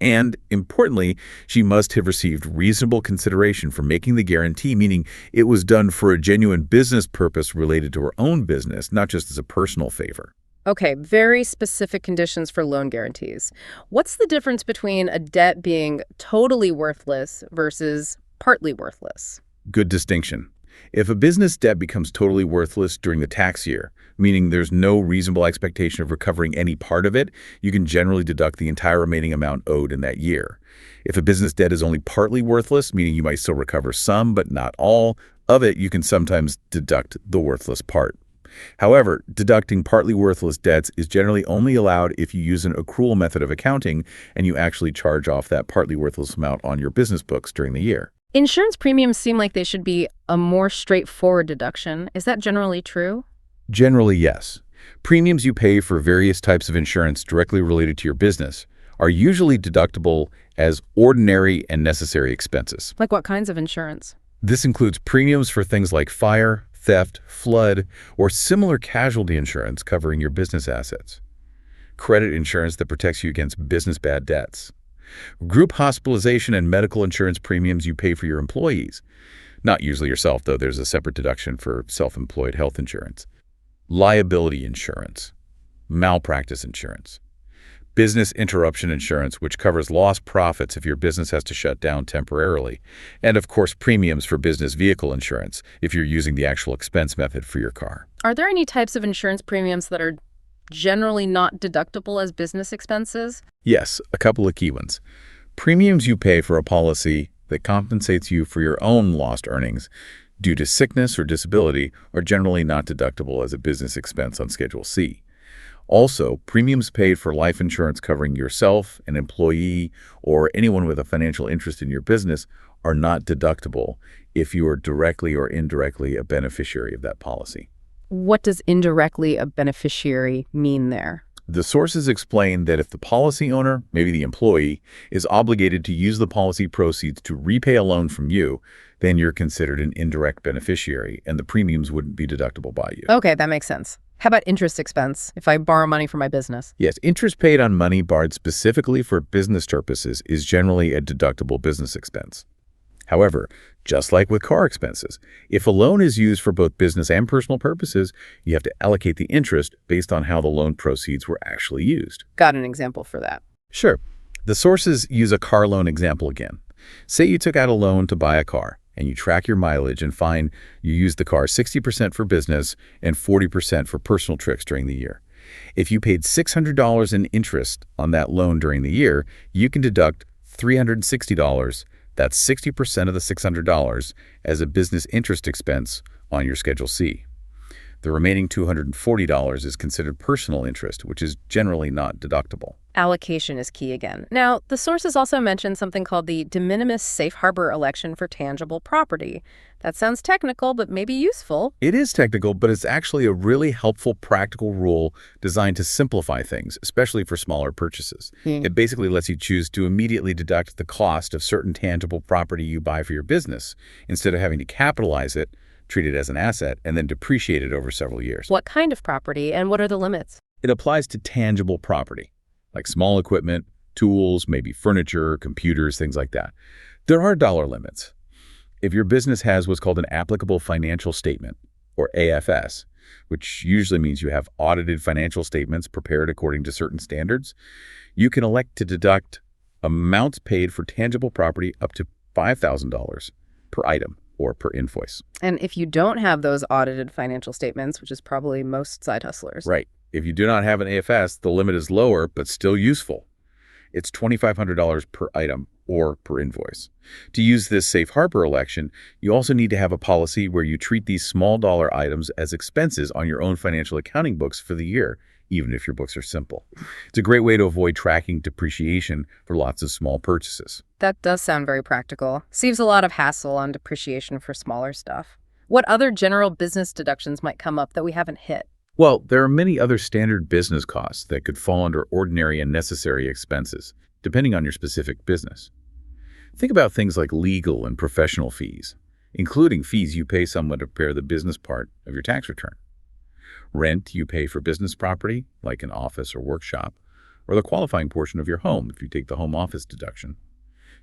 And, importantly, she must have received reasonable consideration for making the guarantee, meaning it was done for a genuine business purpose related to her own business, not just as a personal favor. Okay, very specific conditions for loan guarantees. What's the difference between a debt being totally worthless versus partly worthless? Good distinction. If a business debt becomes totally worthless during the tax year, meaning there's no reasonable expectation of recovering any part of it, you can generally deduct the entire remaining amount owed in that year. If a business debt is only partly worthless, meaning you might still recover some but not all of it, you can sometimes deduct the worthless part. However, deducting partly worthless debts is generally only allowed if you use an accrual method of accounting and you actually charge off that partly worthless amount on your business books during the year. Insurance premiums seem like they should be a more straightforward deduction. Is that generally true? Generally, yes. Premiums you pay for various types of insurance directly related to your business are usually deductible as ordinary and necessary expenses. Like what kinds of insurance? This includes premiums for things like fire, theft, flood, or similar casualty insurance covering your business assets. Credit insurance that protects you against business bad debts. Group hospitalization and medical insurance premiums you pay for your employees. Not usually yourself, though there's a separate deduction for self-employed health insurance. Liability insurance. Malpractice insurance. Business interruption insurance, which covers lost profits if your business has to shut down temporarily. And of course, premiums for business vehicle insurance if you're using the actual expense method for your car. Are there any types of insurance premiums that are generally not deductible as business expenses? Yes, a couple of key ones. Premiums you pay for a policy that compensates you for your own lost earnings due to sickness or disability are generally not deductible as a business expense on Schedule C. Also, premiums paid for life insurance covering yourself, an employee, or anyone with a financial interest in your business are not deductible if you are directly or indirectly a beneficiary of that policy. What does indirectly a beneficiary mean there? The sources explain that if the policy owner, maybe the employee, is obligated to use the policy proceeds to repay a loan from you, then you're considered an indirect beneficiary, and the premiums wouldn't be deductible by you. Okay, that makes sense. How about interest expense if I borrow money for my business? Yes, interest paid on money borrowed specifically for business purposes is generally a deductible business expense. However, just like with car expenses, if a loan is used for both business and personal purposes, you have to allocate the interest based on how the loan proceeds were actually used. Got an example for that. Sure. The sources use a car loan example again. Say you took out a loan to buy a car, and you track your mileage and find you used the car 60% for business and 40% for personal trips during the year. If you paid $600 in interest on that loan during the year, you can deduct $360, that's 60% of the $600, as a business interest expense on your Schedule C. The remaining $240 is considered personal interest, which is generally not deductible. Allocation is key again. Now, the sources also mention something called the de minimis safe harbor election for tangible property. That sounds technical, but maybe useful. It is technical, but it's actually a really helpful practical rule designed to simplify things, especially for smaller purchases. It basically lets you choose to immediately deduct the cost of certain tangible property you buy for your business, instead of having to capitalize it, treat it as an asset, and then depreciate it over several years. What kind of property and what are the limits? It applies to tangible property, like small equipment, tools, maybe furniture, computers, things like that. There are dollar limits. If your business has what's called an applicable financial statement, or AFS, which usually means you have audited financial statements prepared according to certain standards, you can elect to deduct amounts paid for tangible property up to $5,000 per item or per invoice. And if you don't have those audited financial statements, which is probably most side hustlers. Right. If you do not have an AFS, the limit is lower but still useful. It's $2,500 per item or per invoice. To use this safe harbor election, you also need to have a policy where you treat these small dollar items as expenses on your own financial accounting books for the year, even if your books are simple. It's a great way to avoid tracking depreciation for lots of small purchases. That does sound very practical. Saves a lot of hassle on depreciation for smaller stuff. What other general business deductions might come up that we haven't hit? Well, there are many other standard business costs that could fall under ordinary and necessary expenses, depending on your specific business. Think about things like legal and professional fees, including fees you pay someone to prepare the business part of your tax return. Rent you pay for business property, like an office or workshop, or the qualifying portion of your home if you take the home office deduction.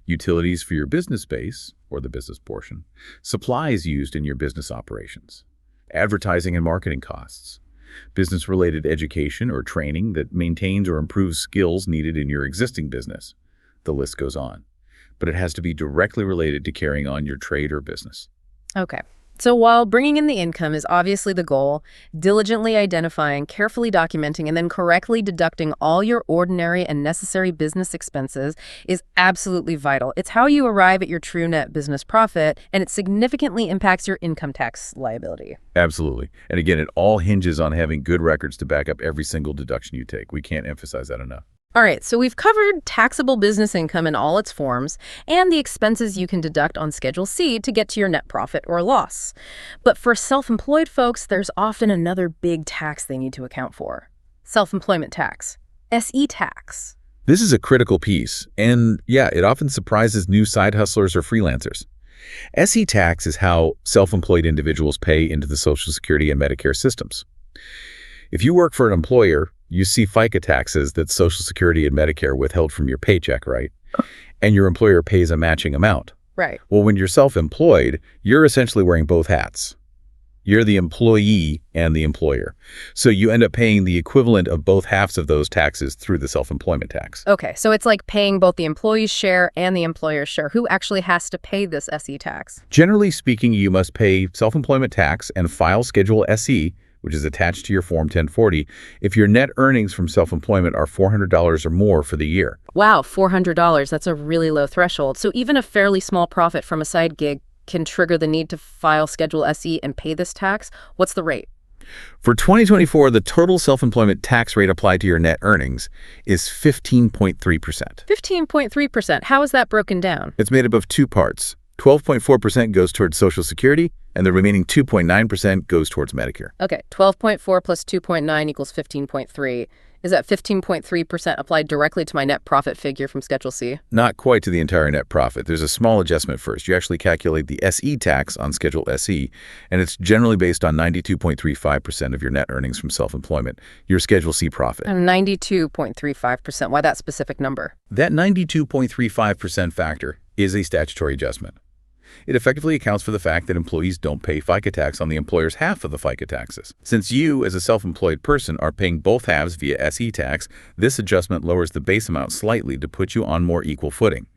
Utilities for your business space, or the business portion. Supplies used in your business operations. Advertising and marketing costs. Business-related education or training that maintains or improves skills needed in your existing business. The list goes on. But it has to be directly related to carrying on your trade or business. Okay. So while bringing in the income is obviously the goal, diligently identifying, carefully documenting, and then correctly deducting all your ordinary and necessary business expenses is absolutely vital. It's how you arrive at your true net business profit, and it significantly impacts your income tax liability. Absolutely. And again, it all hinges on having good records to back up every single deduction you take. We can't emphasize that enough. All right, so we've covered taxable business income in all its forms and the expenses you can deduct on Schedule C to get to your net profit or loss. But for self-employed folks, there's often another big tax they need to account for. Self-employment tax, SE tax. This is a critical piece, and yeah, it often surprises new side hustlers or freelancers. SE tax is how self-employed individuals pay into the Social Security and Medicare systems. If you work for an employer, you see FICA taxes that Social Security and Medicare withheld from your paycheck, right? And your employer pays a matching amount. Right. Well, when you're self-employed, you're essentially wearing both hats. You're the employee and the employer. So you end up paying the equivalent of both halves of those taxes through the self-employment tax. Okay, so it's like paying both the employee's share and the employer's share. Who actually has to pay this SE tax? Generally speaking, you must pay self-employment tax and file Schedule SE which is attached to your Form 1040, if your net earnings from self-employment are $400 or more for the year. Wow, $400. That's a really low threshold. So even a fairly small profit from a side gig can trigger the need to file Schedule SE and pay this tax. What's the rate? For 2024, the total self-employment tax rate applied to your net earnings is 15.3%. 15.3%. How is that broken down? It's made up of two parts. 12.4% goes towards Social Security, and the remaining 2.9% goes towards Medicare. Okay, 12.4 plus 2.9 equals 15.3. Is that 15.3% applied directly to my net profit figure from Schedule C? Not quite to the entire net profit. There's a small adjustment first. You actually calculate the SE tax on Schedule SE, and it's generally based on 92.35% of your net earnings from self-employment, your Schedule C profit. 92.35%. Why that specific number? That 92.35% factor is a statutory adjustment. It effectively accounts for the fact that employees don't pay FICA tax on the employer's half of the FICA taxes. Since you, as a self-employed person, are paying both halves via SE tax, this adjustment lowers the base amount slightly to put you on more equal footing.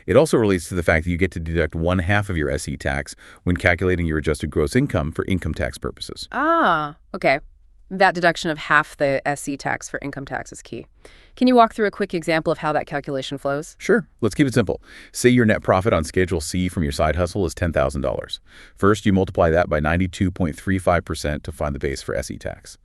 It also relates to the fact that you get to deduct 1/2 of your SE tax when calculating your adjusted gross income for income tax purposes. Ah, okay. That deduction of half the SE tax for income tax is key. Can you walk through a quick example of how that calculation flows? Sure. Let's keep it simple. Say your net profit on Schedule C from your side hustle is $10,000. First, you multiply that by 92.35% to find the base for SE tax.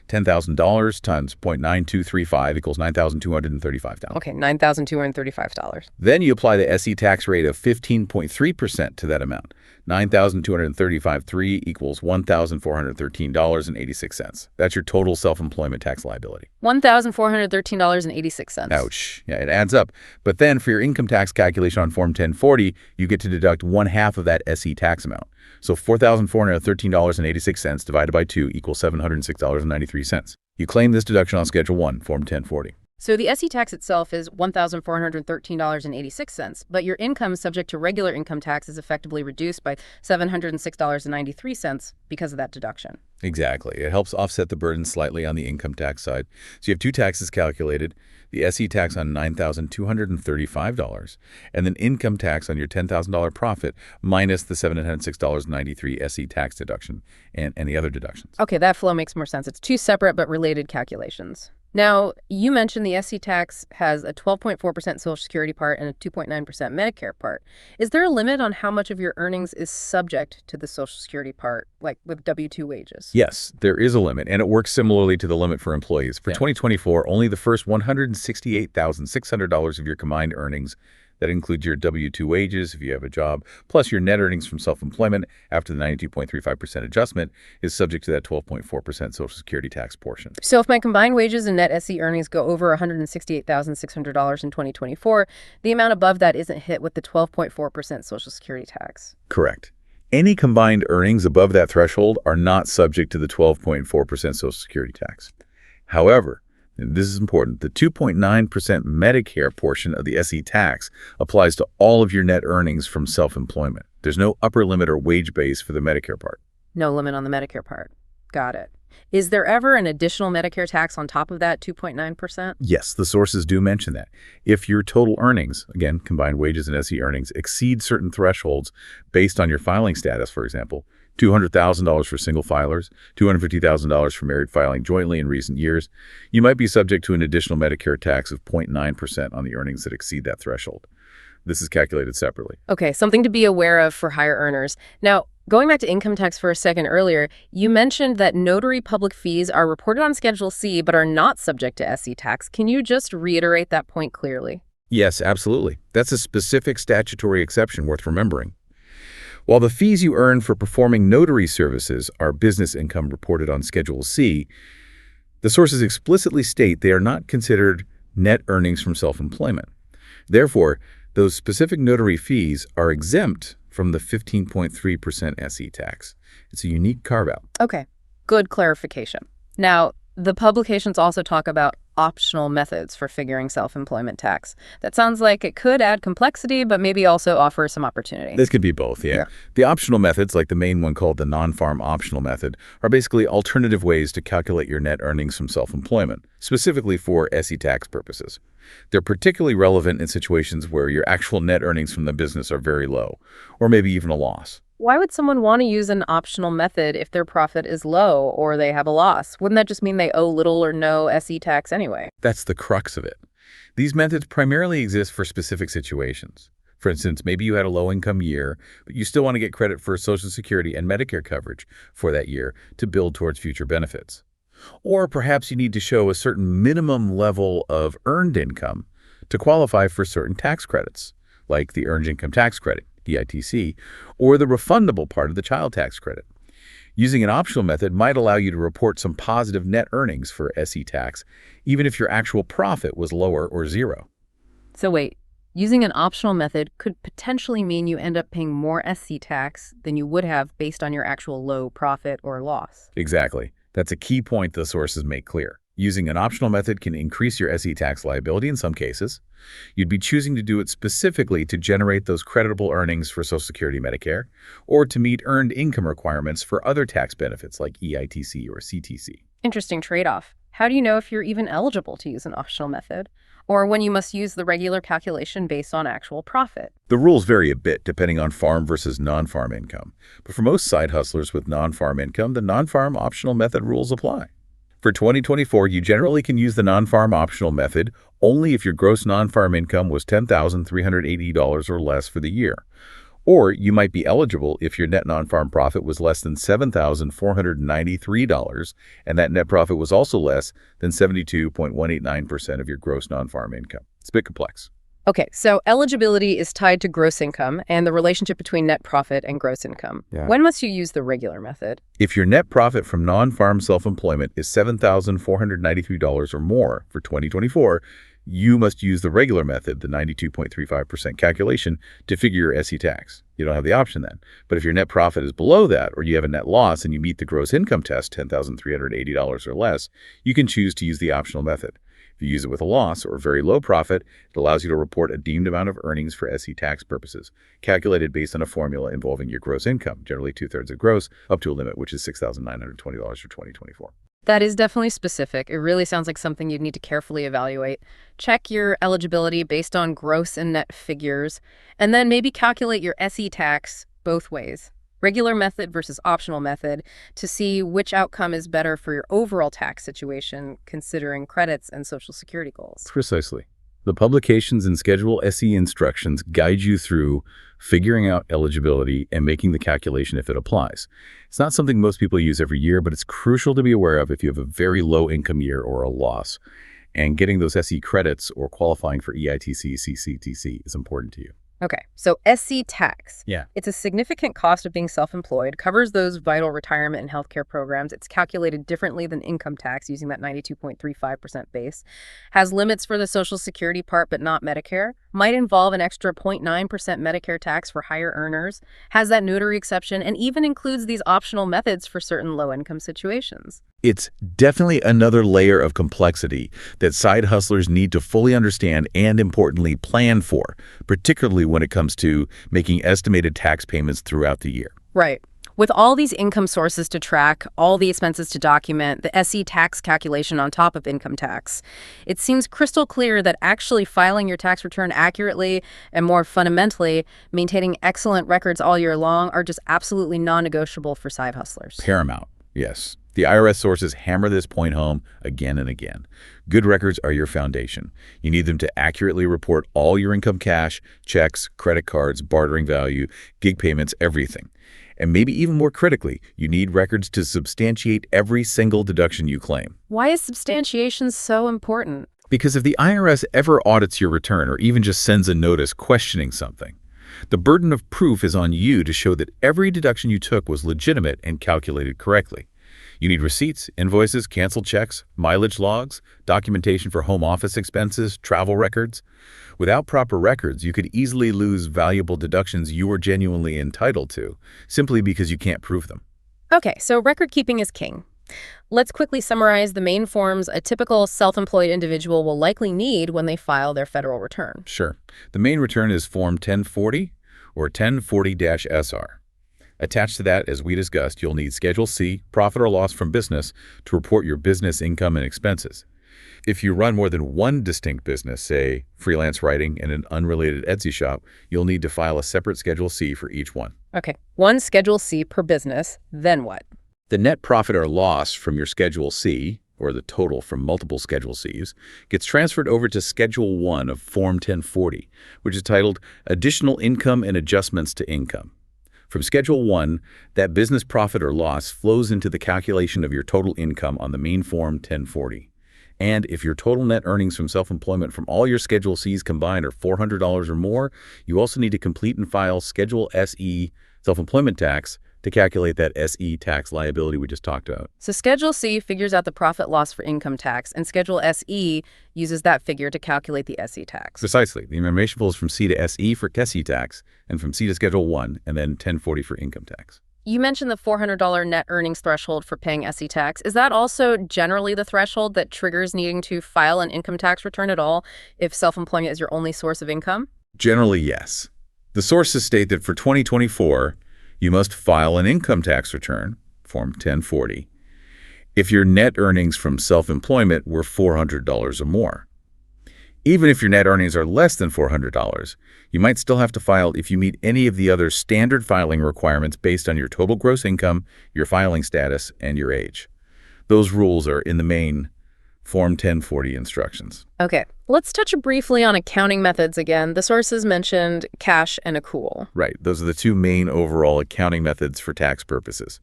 $10,000 times 0.9235 equals $9,235. Okay, $9,235. Then you apply the SE tax rate of 15.3% to that amount. $9,235.3 equals $1,413.86. That's your total self-employment tax liability. $1,413.86. Ouch. Yeah, it adds up. But then for your income tax calculation on Form 1040, you get to deduct 1/2 of that SE tax amount. So $4,413.86 divided by 2 equals $706.93. You claim this deduction on Schedule 1, Form 1040. So the SE tax itself is $1,413.86, but your income subject to regular income tax is effectively reduced by $706.93 because of that deduction. Exactly. It helps offset the burden slightly on the income tax side. So you have two taxes calculated, the SE tax on $9,235 and then income tax on your $10,000 profit minus the $706.93 SE tax deduction and any other deductions. Okay, that flow makes more sense. It's two separate but related calculations. Now, you mentioned the SE tax has a 12.4% Social Security part and a 2.9% Medicare part. Is there a limit on how much of your earnings is subject to the Social Security part, like with W-2 wages? Yes, there is a limit, and it works similarly to the limit for employees. For 2024, only the first $168,600 of your combined earnings, that includes your W-2 wages if you have a job, plus your net earnings from self-employment after the 92.35% adjustment, is subject to that 12.4% Social Security tax portion. So if my combined wages and net SE earnings go over $168,600 in 2024, the amount above that isn't hit with the 12.4% Social Security tax. Correct. Any combined earnings above that threshold are not subject to the 12.4% Social Security tax. However, and this is important, the 2.9% Medicare portion of the SE tax applies to all of your net earnings from self-employment. There's no upper limit or wage base for the Medicare part. No limit on the Medicare part. Got it. Is there ever an additional Medicare tax on top of that 2.9%? Yes, the sources do mention that. If your total earnings, again, combined wages and SE earnings, exceed certain thresholds based on your filing status, for example, $200,000 for single filers, $250,000 for married filing jointly in recent years, you might be subject to an additional Medicare tax of 0.9% on the earnings that exceed that threshold. This is calculated separately. Okay, something to be aware of for higher earners. Now, going back to income tax for a second earlier, you mentioned that notary public fees are reported on Schedule C but are not subject to SE tax. Can you just reiterate that point clearly? Yes, absolutely. That's a specific statutory exception worth remembering. While the fees you earn for performing notary services are business income reported on Schedule C, the sources explicitly state they are not considered net earnings from self-employment. Therefore, those specific notary fees are exempt from the 15.3% SE tax. It's a unique carve-out. Okay, good clarification. Now, the publications also talk about optional methods for figuring self-employment tax. That sounds like it could add complexity, but maybe also offer some opportunity. This could be both, yeah. The optional methods, like the main one called the non-farm optional method, are basically alternative ways to calculate your net earnings from self-employment, specifically for SE tax purposes. They're particularly relevant in situations where your actual net earnings from the business are very low, or maybe even a loss. Why would someone want to use an optional method if their profit is low or they have a loss? Wouldn't that just mean they owe little or no SE tax anyway? That's the crux of it. These methods primarily exist for specific situations. For instance, maybe you had a low-income year, but you still want to get credit for Social Security and Medicare coverage for that year to build towards future benefits. Or perhaps you need to show a certain minimum level of earned income to qualify for certain tax credits, like the Earned Income Tax Credit, EITC, or the refundable part of the child tax credit. Using an optional method might allow you to report some positive net earnings for SE tax, even if your actual profit was lower or zero. So wait, using an optional method could potentially mean you end up paying more SC tax than you would have based on your actual low profit or loss. Exactly. That's a key point the sources make clear. Using an optional method can increase your SE tax liability in some cases. You'd be choosing to do it specifically to generate those creditable earnings for Social Security, Medicare, or to meet earned income requirements for other tax benefits like EITC or CTC. Interesting trade-off. How do you know if you're even eligible to use an optional method, or when you must use the regular calculation based on actual profit? The rules vary a bit depending on farm versus non-farm income, but for most side hustlers with non-farm income, the non-farm optional method rules apply. For 2024, you generally can use the non-farm optional method only if your gross non-farm income was $10,380 or less for the year. Or you might be eligible if your net non-farm profit was less than $7,493 and that net profit was also less than 72.189% of your gross non-farm income. It's a bit complex. Okay, so eligibility is tied to gross income and the relationship between net profit and gross income. Yeah. When must you use the regular method? If your net profit from non-farm self-employment is $7,493 or more for 2024, you must use the regular method, the 92.35% calculation, to figure your SE tax. You don't have the option then. But if your net profit is below that, or you have a net loss and you meet the gross income test, $10,380 or less, you can choose to use the optional method. If you use it with a loss or very low profit, it allows you to report a deemed amount of earnings for SE tax purposes, calculated based on a formula involving your gross income, generally 2/3 of gross, up to a limit, which is $6,920 for 2024. That is definitely specific. It really sounds like something you'd need to carefully evaluate. Check your eligibility based on gross and net figures, and then maybe calculate your SE tax both ways, regular method versus optional method, to see which outcome is better for your overall tax situation, considering credits and Social Security goals. Precisely. The publications and Schedule SE instructions guide you through figuring out eligibility and making the calculation if it applies. It's not something most people use every year, but it's crucial to be aware of if you have a very low income year or a loss. And getting those SE credits or qualifying for EITC, CCTC is important to you. Okay, so SC tax. Yeah. It's a significant cost of being self-employed, covers those vital retirement and healthcare programs. It's calculated differently than income tax using that 92.35% base. Has limits for the Social Security part, but not Medicare. Might involve an extra 0.9% Medicare tax for higher earners. Has that notary exception, and even includes these optional methods for certain low-income situations. It's definitely another layer of complexity that side hustlers need to fully understand and, importantly, plan for, particularly when it comes to making estimated tax payments throughout the year. Right. With all these income sources to track, all the expenses to document, the SE tax calculation on top of income tax, it seems crystal clear that actually filing your tax return accurately and, more fundamentally, maintaining excellent records all year long are just absolutely non-negotiable for side hustlers. Paramount, yes. The IRS sources hammer this point home again and again. Good records are your foundation. You need them to accurately report all your income, cash, checks, credit cards, bartering value, gig payments, everything. And maybe even more critically, you need records to substantiate every single deduction you claim. Why is substantiation so important? Because if the IRS ever audits your return or even just sends a notice questioning something, the burden of proof is on you to show that every deduction you took was legitimate and calculated correctly. You need receipts, invoices, canceled checks, mileage logs, documentation for home office expenses, travel records. Without proper records, you could easily lose valuable deductions you were genuinely entitled to, simply because you can't prove them. Okay, so record keeping is king. Let's quickly summarize the main forms a typical self-employed individual will likely need when they file their federal return. Sure. The main return is Form 1040 or 1040-SR. Attached to that, as we discussed, you'll need Schedule C, profit or loss from business, to report your business income and expenses. If you run more than one distinct business, say freelance writing and an unrelated Etsy shop, you'll need to file a separate Schedule C for each one. Okay, one Schedule C per business, then what? The net profit or loss from your Schedule C, or the total from multiple Schedule Cs, gets transferred over to Schedule 1 of Form 1040, which is titled Additional Income and Adjustments to Income. From Schedule 1, that business profit or loss flows into the calculation of your total income on the main Form 1040. And if your total net earnings from self-employment from all your Schedule Cs combined are $400 or more, you also need to complete and file Schedule SE, self-employment tax, to calculate that SE tax liability we just talked about. So Schedule C figures out the profit loss for income tax, and Schedule SE uses that figure to calculate the SE tax. Precisely. The information flows from C to SE for SE tax, and from C to Schedule 1, and then 1040 for income tax. You mentioned the $400 net earnings threshold for paying SE tax. Is that also generally the threshold that triggers needing to file an income tax return at all if self-employment is your only source of income? Generally, yes. The sources state that for 2024, you must file an income tax return, Form 1040, if your net earnings from self-employment were $400 or more. Even if your net earnings are less than $400, you might still have to file if you meet any of the other standard filing requirements based on your total gross income, your filing status, and your age. Those rules are, in the main, Form 1040 instructions. Okay, let's touch briefly on accounting methods again. The sources mentioned cash and accrual. Right. Those are the two main overall accounting methods for tax purposes.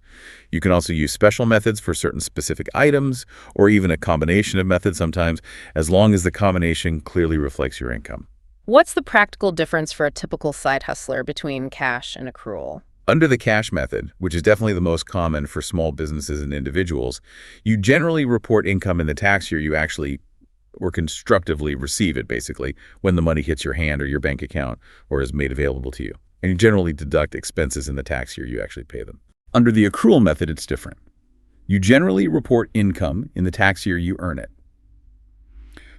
You can also use special methods for certain specific items, or even a combination of methods sometimes, as long as the combination clearly reflects your income. What's the practical difference for a typical side hustler between cash and accrual? Under the cash method, which is definitely the most common for small businesses and individuals, you generally report income in the tax year you actually or constructively receive it, basically, when the money hits your hand or your bank account or is made available to you. And you generally deduct expenses in the tax year you actually pay them. Under the accrual method, it's different. You generally report income in the tax year you earn it.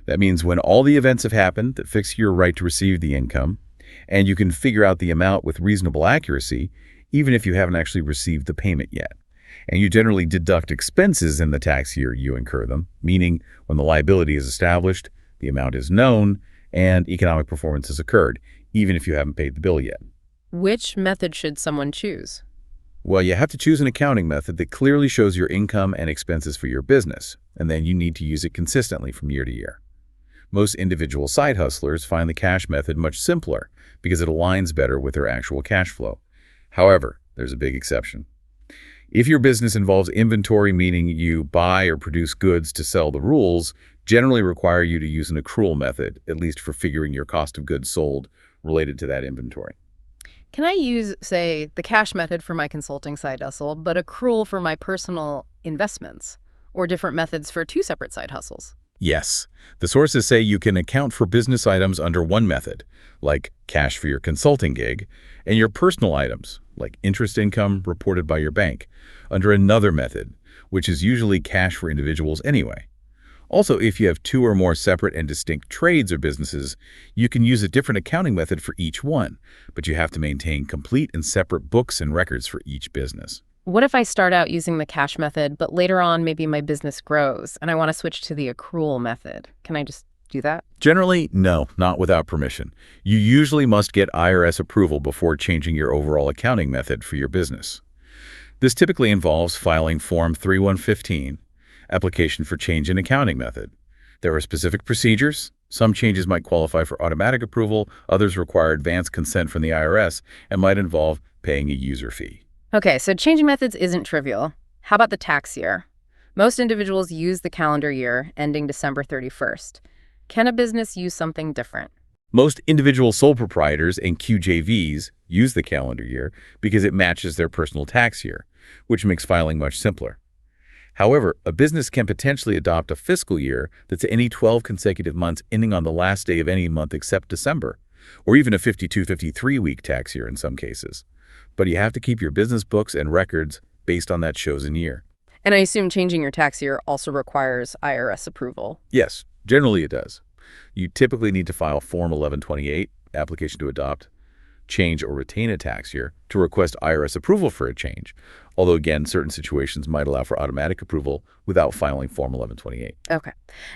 That means when all the events have happened that fix your right to receive the income, and you can figure out the amount with reasonable accuracy, even if you haven't actually received the payment yet. And you generally deduct expenses in the tax year you incur them, meaning when the liability is established, the amount is known, and economic performance has occurred, even if you haven't paid the bill yet. Which method should someone choose? Well, you have to choose an accounting method that clearly shows your income and expenses for your business, and then you need to use it consistently from year to year. Most individual side hustlers find the cash method much simpler because it aligns better with their actual cash flow. However, there's a big exception. If your business involves inventory, meaning you buy or produce goods to sell, the rules generally require you to use an accrual method, at least for figuring your cost of goods sold related to that inventory. Can I use, say, the cash method for my consulting side hustle, but accrual for my personal investments, or different methods for two separate side hustles? Yes. The sources say you can account for business items under one method, like cash for your consulting gig, and your personal items, like interest income reported by your bank, under another method, which is usually cash for individuals anyway. Also, if you have two or more separate and distinct trades or businesses, you can use a different accounting method for each one, but you have to maintain complete and separate books and records for each business. What if I start out using the cash method, but later on maybe my business grows and I want to switch to the accrual method? Can I just do that? Generally, no, not without permission. You usually must get IRS approval before changing your overall accounting method for your business. This typically involves filing Form 3115, application for change in accounting method. There are specific procedures. Some changes might qualify for automatic approval, others require advance consent from the IRS and might involve paying a user fee. Okay, so changing methods isn't trivial. How about the tax year? Most individuals use the calendar year ending December 31st. Can a business use something different? Most individual sole proprietors and QJVs use the calendar year because it matches their personal tax year, which makes filing much simpler. However, a business can potentially adopt a fiscal year that's any 12 consecutive months ending on the last day of any month except December, or even a 52-53-week tax year in some cases. But you have to keep your business books and records based on that chosen year. And I assume changing your tax year also requires IRS approval. Yes, generally it does. You typically need to file Form 1128, application to adopt, change or retain a tax year, to request IRS approval for a change, although again, certain situations might allow for automatic approval without filing Form 1128. Okay.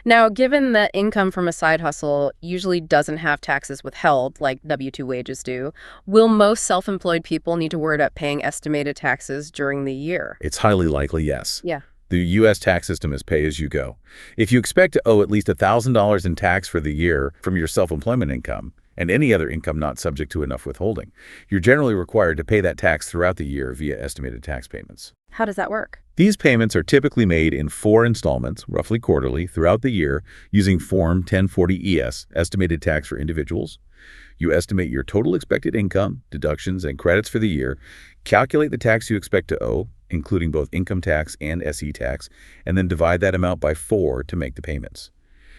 Now, given that income from a side hustle usually doesn't have taxes withheld, like W-2 wages do, will most self-employed people need to worry about paying estimated taxes during the year? It's highly likely, yes. Yeah. The U.S. tax system is pay-as-you-go. If you expect to owe at least $1,000 in tax for the year from your self-employment income, and any other income not subject to enough withholding, you're generally required to pay that tax throughout the year via estimated tax payments. How does that work? These payments are typically made in 4 installments, roughly quarterly, throughout the year using Form 1040-ES, estimated tax for individuals. You estimate your total expected income, deductions, and credits for the year, calculate the tax you expect to owe, including both income tax and SE tax, and then divide that amount by 4 to make the payments.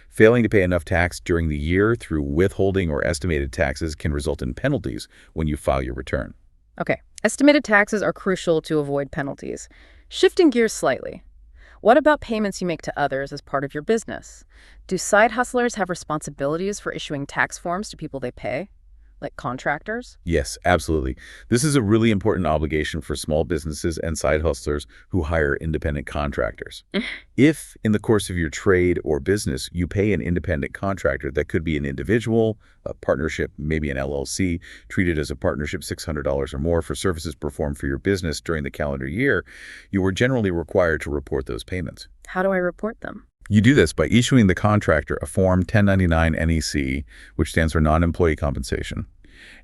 Failing to pay enough tax during the year through withholding or estimated taxes can result in penalties when you file your return. Okay. Estimated taxes are crucial to avoid penalties. Shifting gears slightly. What about payments you make to others as part of your business? Do side hustlers have responsibilities for issuing tax forms to people they pay, like contractors? Yes, absolutely. This is a really important obligation for small businesses and side hustlers who hire independent contractors. If, in the course of your trade or business, you pay an independent contractor, that could be an individual, a partnership, maybe an LLC, treated as a partnership, $600 or more for services performed for your business during the calendar year, you are generally required to report those payments. How do I report them? You do this by issuing the contractor a Form 1099 NEC, which stands for non-employee compensation.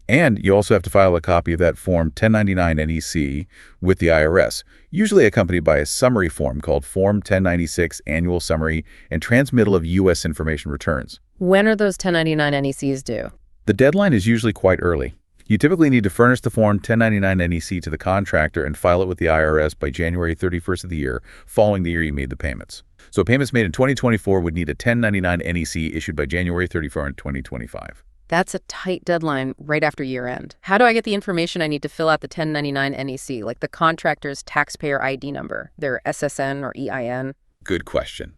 And you also have to file a copy of that Form 1099 NEC with the IRS, usually accompanied by a summary form called Form 1096 Annual Summary and Transmittal of U.S. Information Returns. When are those 1099 NECs due? The deadline is usually quite early. You typically need to furnish the Form 1099 NEC to the contractor and file it with the IRS by January 31st of the year, following the year you made the payments. So payments made in 2024 would need a 1099 NEC issued by January 31st, 2025. That's a tight deadline right after year end. How do I get the information I need to fill out the 1099 NEC, like the contractor's taxpayer ID number, their SSN or EIN? Good question.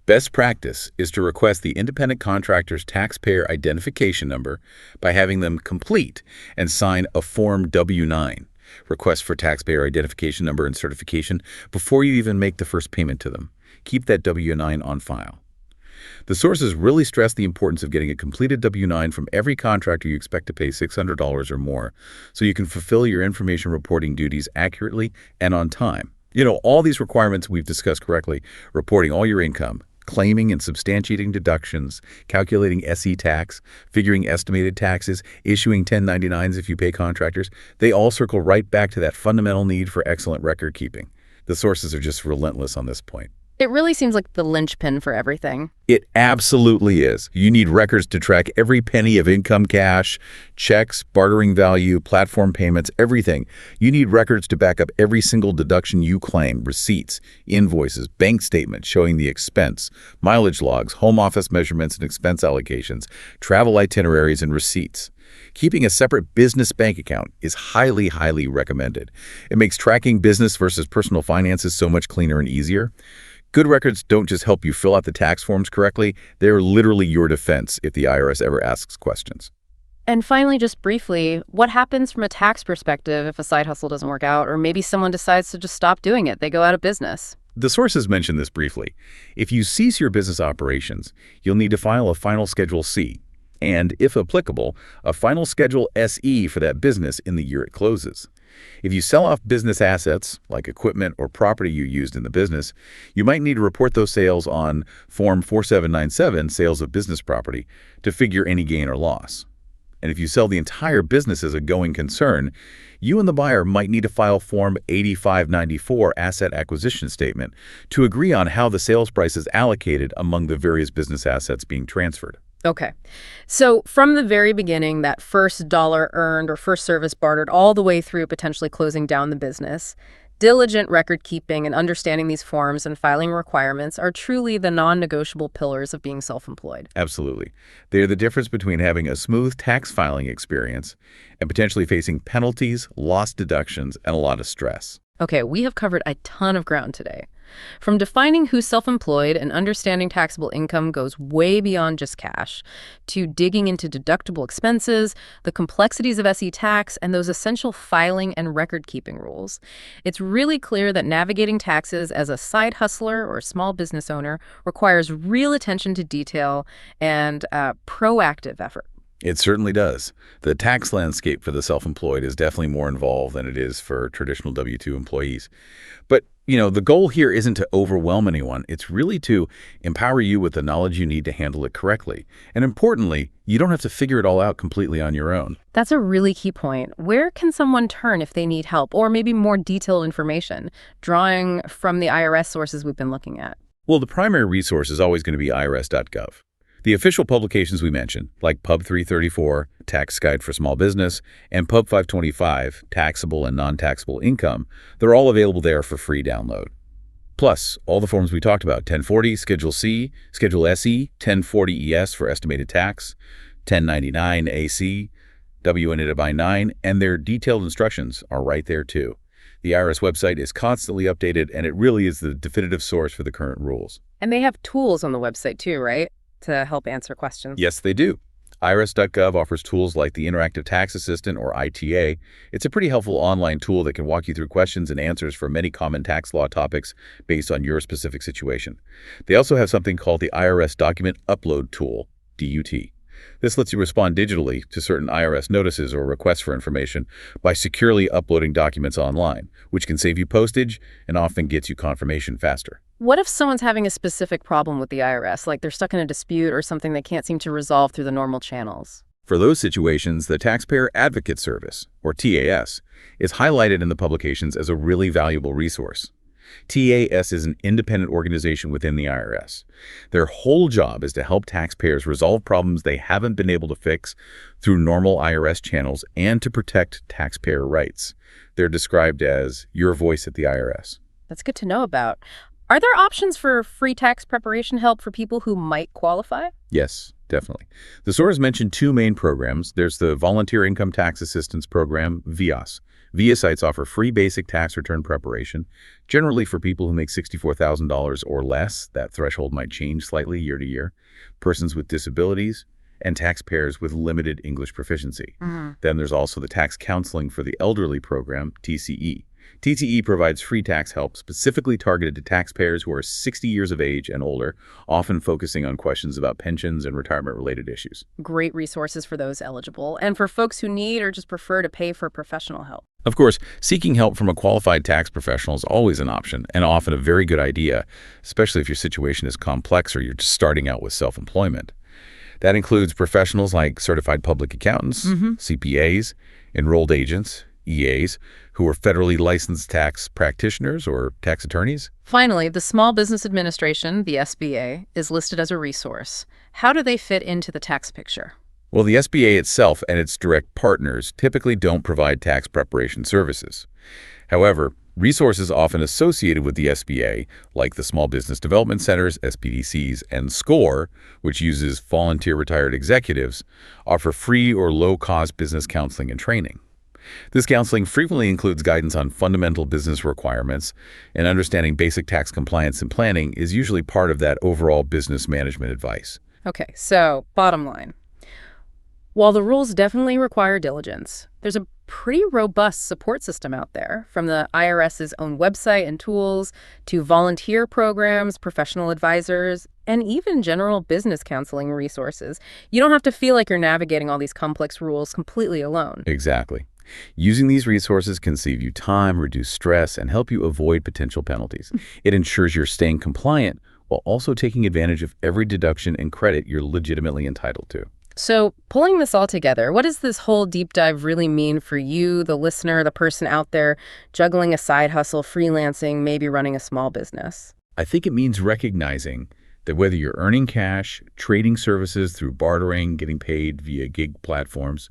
Best practice is to request the independent contractor's taxpayer identification number by having them complete and sign a Form W-9, request for taxpayer identification number and certification, before you even make the first payment to them. Keep that W-9 on file. The sources really stress the importance of getting a completed W-9 from every contractor you expect to pay $600 or more, so you can fulfill your information reporting duties accurately and on time. All these requirements we've discussed correctly: reporting all your income, claiming and substantiating deductions, calculating SE tax, figuring estimated taxes, issuing 1099s if you pay contractors, they all circle right back to that fundamental need for excellent record keeping. The sources are just relentless on this point. It really seems like the linchpin for everything. It absolutely is. You need records to track every penny of income, cash, checks, bartering value, platform payments, everything. You need records to back up every single deduction you claim: receipts, invoices, bank statements showing the expense, mileage logs, home office measurements and expense allocations, travel itineraries, and receipts. Keeping a separate business bank account is highly, highly recommended. It makes tracking business versus personal finances so much cleaner and easier. Good records don't just help you fill out the tax forms correctly, they're literally your defense if the IRS ever asks questions. And finally, just briefly, what happens from a tax perspective if a side hustle doesn't work out, or maybe someone decides to just stop doing it, they go out of business? The sources mention this briefly. If you cease your business operations, you'll need to file a final Schedule C, and, if applicable, a final Schedule SE for that business in the year it closes. If you sell off business assets, like equipment or property you used in the business, you might need to report those sales on Form 4797, Sales of Business Property, to figure any gain or loss. And if you sell the entire business as a going concern, you and the buyer might need to file Form 8594, Asset Acquisition Statement, to agree on how the sales price is allocated among the various business assets being transferred. Okay. So from the very beginning, that first dollar earned or first service bartered, all the way through potentially closing down the business, diligent record keeping and understanding these forms and filing requirements are truly the non-negotiable pillars of being self-employed. Absolutely. They're the difference between having a smooth tax filing experience and potentially facing penalties, lost deductions, and a lot of stress. Okay, we have covered a ton of ground today. From defining who's self-employed and understanding taxable income goes way beyond just cash, to digging into deductible expenses, the complexities of SE tax, and those essential filing and record-keeping rules. It's really clear that navigating taxes as a side hustler or small business owner requires real attention to detail and proactive effort. It certainly does. The tax landscape for the self-employed is definitely more involved than it is for traditional W-2 employees. But, the goal here isn't to overwhelm anyone. It's really to empower you with the knowledge you need to handle it correctly. And importantly, you don't have to figure it all out completely on your own. That's a really key point. Where can someone turn if they need help or maybe more detailed information, drawing from the IRS sources we've been looking at? Well, the primary resource is always going to be irs.gov. The official publications we mentioned, like Pub 334, Tax Guide for Small Business, and Pub 525, Taxable and Non-Taxable Income, they're all available there for free download. Plus, all the forms we talked about, 1040, Schedule C, Schedule SE, 1040 ES for estimated tax, 1099 AC, W-Ended by 9, and their detailed instructions are right there too. The IRS website is constantly updated, and it really is the definitive source for the current rules. And they have tools on the website too, right? To help answer questions. Yes, they do. irs.gov offers tools like the Interactive Tax Assistant, or ITA. It's a pretty helpful online tool that can walk you through questions and answers for many common tax law topics based on your specific situation. They also have something called the IRS Document Upload Tool, DUT. This lets you respond digitally to certain IRS notices or requests for information by securely uploading documents online, which can save you postage and often gets you confirmation faster. What if someone's having a specific problem with the IRS, like they're stuck in a dispute or something they can't seem to resolve through the normal channels? For those situations, the Taxpayer Advocate Service, or TAS, is highlighted in the publications as a really valuable resource. TAS is an independent organization within the IRS. Their whole job is to help taxpayers resolve problems they haven't been able to fix through normal IRS channels and to protect taxpayer rights. They're described as your voice at the IRS. That's good to know about. Are there options for free tax preparation help for people who might qualify? Yes, definitely. The source mentioned two main programs. There's the Volunteer Income Tax Assistance Program, VIAS. VIA sites offer free basic tax return preparation, generally for people who make $64,000 or less. That threshold might change slightly year to year. Persons with disabilities, and taxpayers with limited English proficiency. Then there's also the Tax Counseling for the Elderly program, TCE. TTE provides free tax help specifically targeted to taxpayers who are 60 years of age and older, often focusing on questions about pensions and retirement-related issues. Great resources for those eligible, and for folks who need or just prefer to pay for professional help. Of course, seeking help from a qualified tax professional is always an option, and often a very good idea, especially if your situation is complex or you're just starting out with self-employment. That includes professionals like certified public accountants, CPAs, enrolled agents, EAs, who are federally licensed tax practitioners or tax attorneys. Finally, the Small Business Administration, the SBA, is listed as a resource. How do they fit into the tax picture? Well, the SBA itself and its direct partners typically don't provide tax preparation services. However, resources often associated with the SBA, like the Small Business Development Centers, SBDCs, and SCORE, which uses volunteer retired executives, offer free or low-cost business counseling and training. This counseling frequently includes guidance on fundamental business requirements, and understanding basic tax compliance and planning is usually part of that overall business management advice. Okay, so bottom line. While the rules definitely require diligence, there's a pretty robust support system out there, from the IRS's own website and tools to volunteer programs, professional advisors, and even general business counseling resources. You don't have to feel like you're navigating all these complex rules completely alone. Exactly. Using these resources can save you time, reduce stress, and help you avoid potential penalties. It ensures you're staying compliant while also taking advantage of every deduction and credit you're legitimately entitled to. So, pulling this all together, what does this whole deep dive really mean for you, the listener, the person out there juggling a side hustle, freelancing, maybe running a small business? I think it means recognizing that whether you're earning cash, trading services through bartering, getting paid via gig platforms,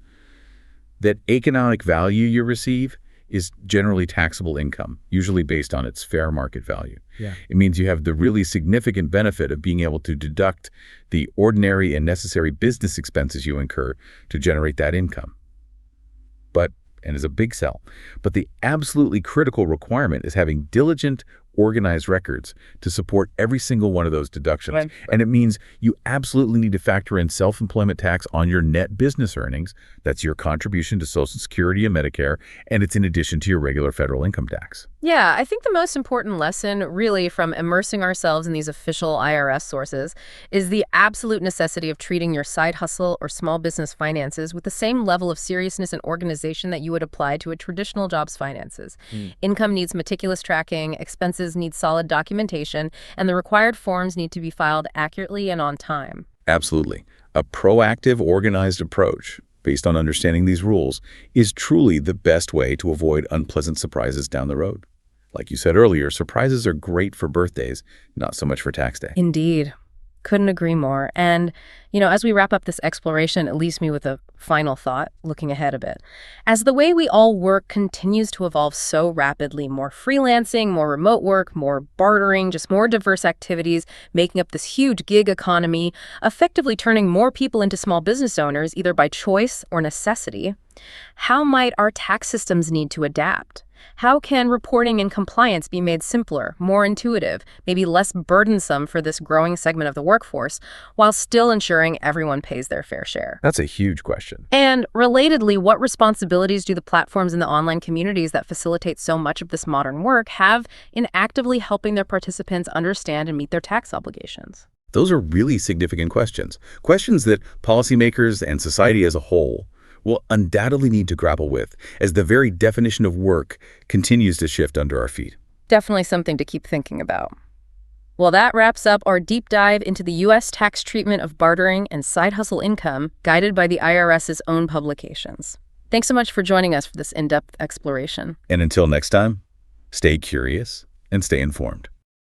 that economic value you receive is generally taxable income, usually based on its fair market value. It means you have the really significant benefit of being able to deduct the ordinary and necessary business expenses you incur to generate that income. And is a big sell. But the absolutely critical requirement is having diligent, organized records to support every single one of those deductions. Right. And it means you absolutely need to factor in self-employment tax on your net business earnings. That's your contribution to Social Security and Medicare, and it's in addition to your regular federal income tax. Yeah, I think the most important lesson, really, from immersing ourselves in these official IRS sources is the absolute necessity of treating your side hustle or small business finances with the same level of seriousness and organization that you would apply to a traditional job's finances. Income needs meticulous tracking, expenses need solid documentation, and the required forms need to be filed accurately and on time. Absolutely. A proactive, organized approach based on understanding these rules is truly the best way to avoid unpleasant surprises down the road. Like you said earlier, surprises are great for birthdays, not so much for tax day. Indeed. Couldn't agree more. And, as we wrap up this exploration, it leaves me with a final thought, looking ahead a bit. As the way we all work continues to evolve so rapidly, more freelancing, more remote work, more bartering, just more diverse activities, making up this huge gig economy, effectively turning more people into small business owners, either by choice or necessity, how might our tax systems need to adapt? How can reporting and compliance be made simpler, more intuitive, maybe less burdensome for this growing segment of the workforce, while still ensuring everyone pays their fair share? That's a huge question. And relatedly, what responsibilities do the platforms and the online communities that facilitate so much of this modern work have in actively helping their participants understand and meet their tax obligations? Those are really significant questions. Questions that policymakers and society as a whole will undoubtedly need to grapple with as the very definition of work continues to shift under our feet. Definitely something to keep thinking about. Well, that wraps up our deep dive into the U.S. tax treatment of bartering and side hustle income, guided by the IRS's own publications. Thanks so much for joining us for this in-depth exploration. And until next time, stay curious and stay informed.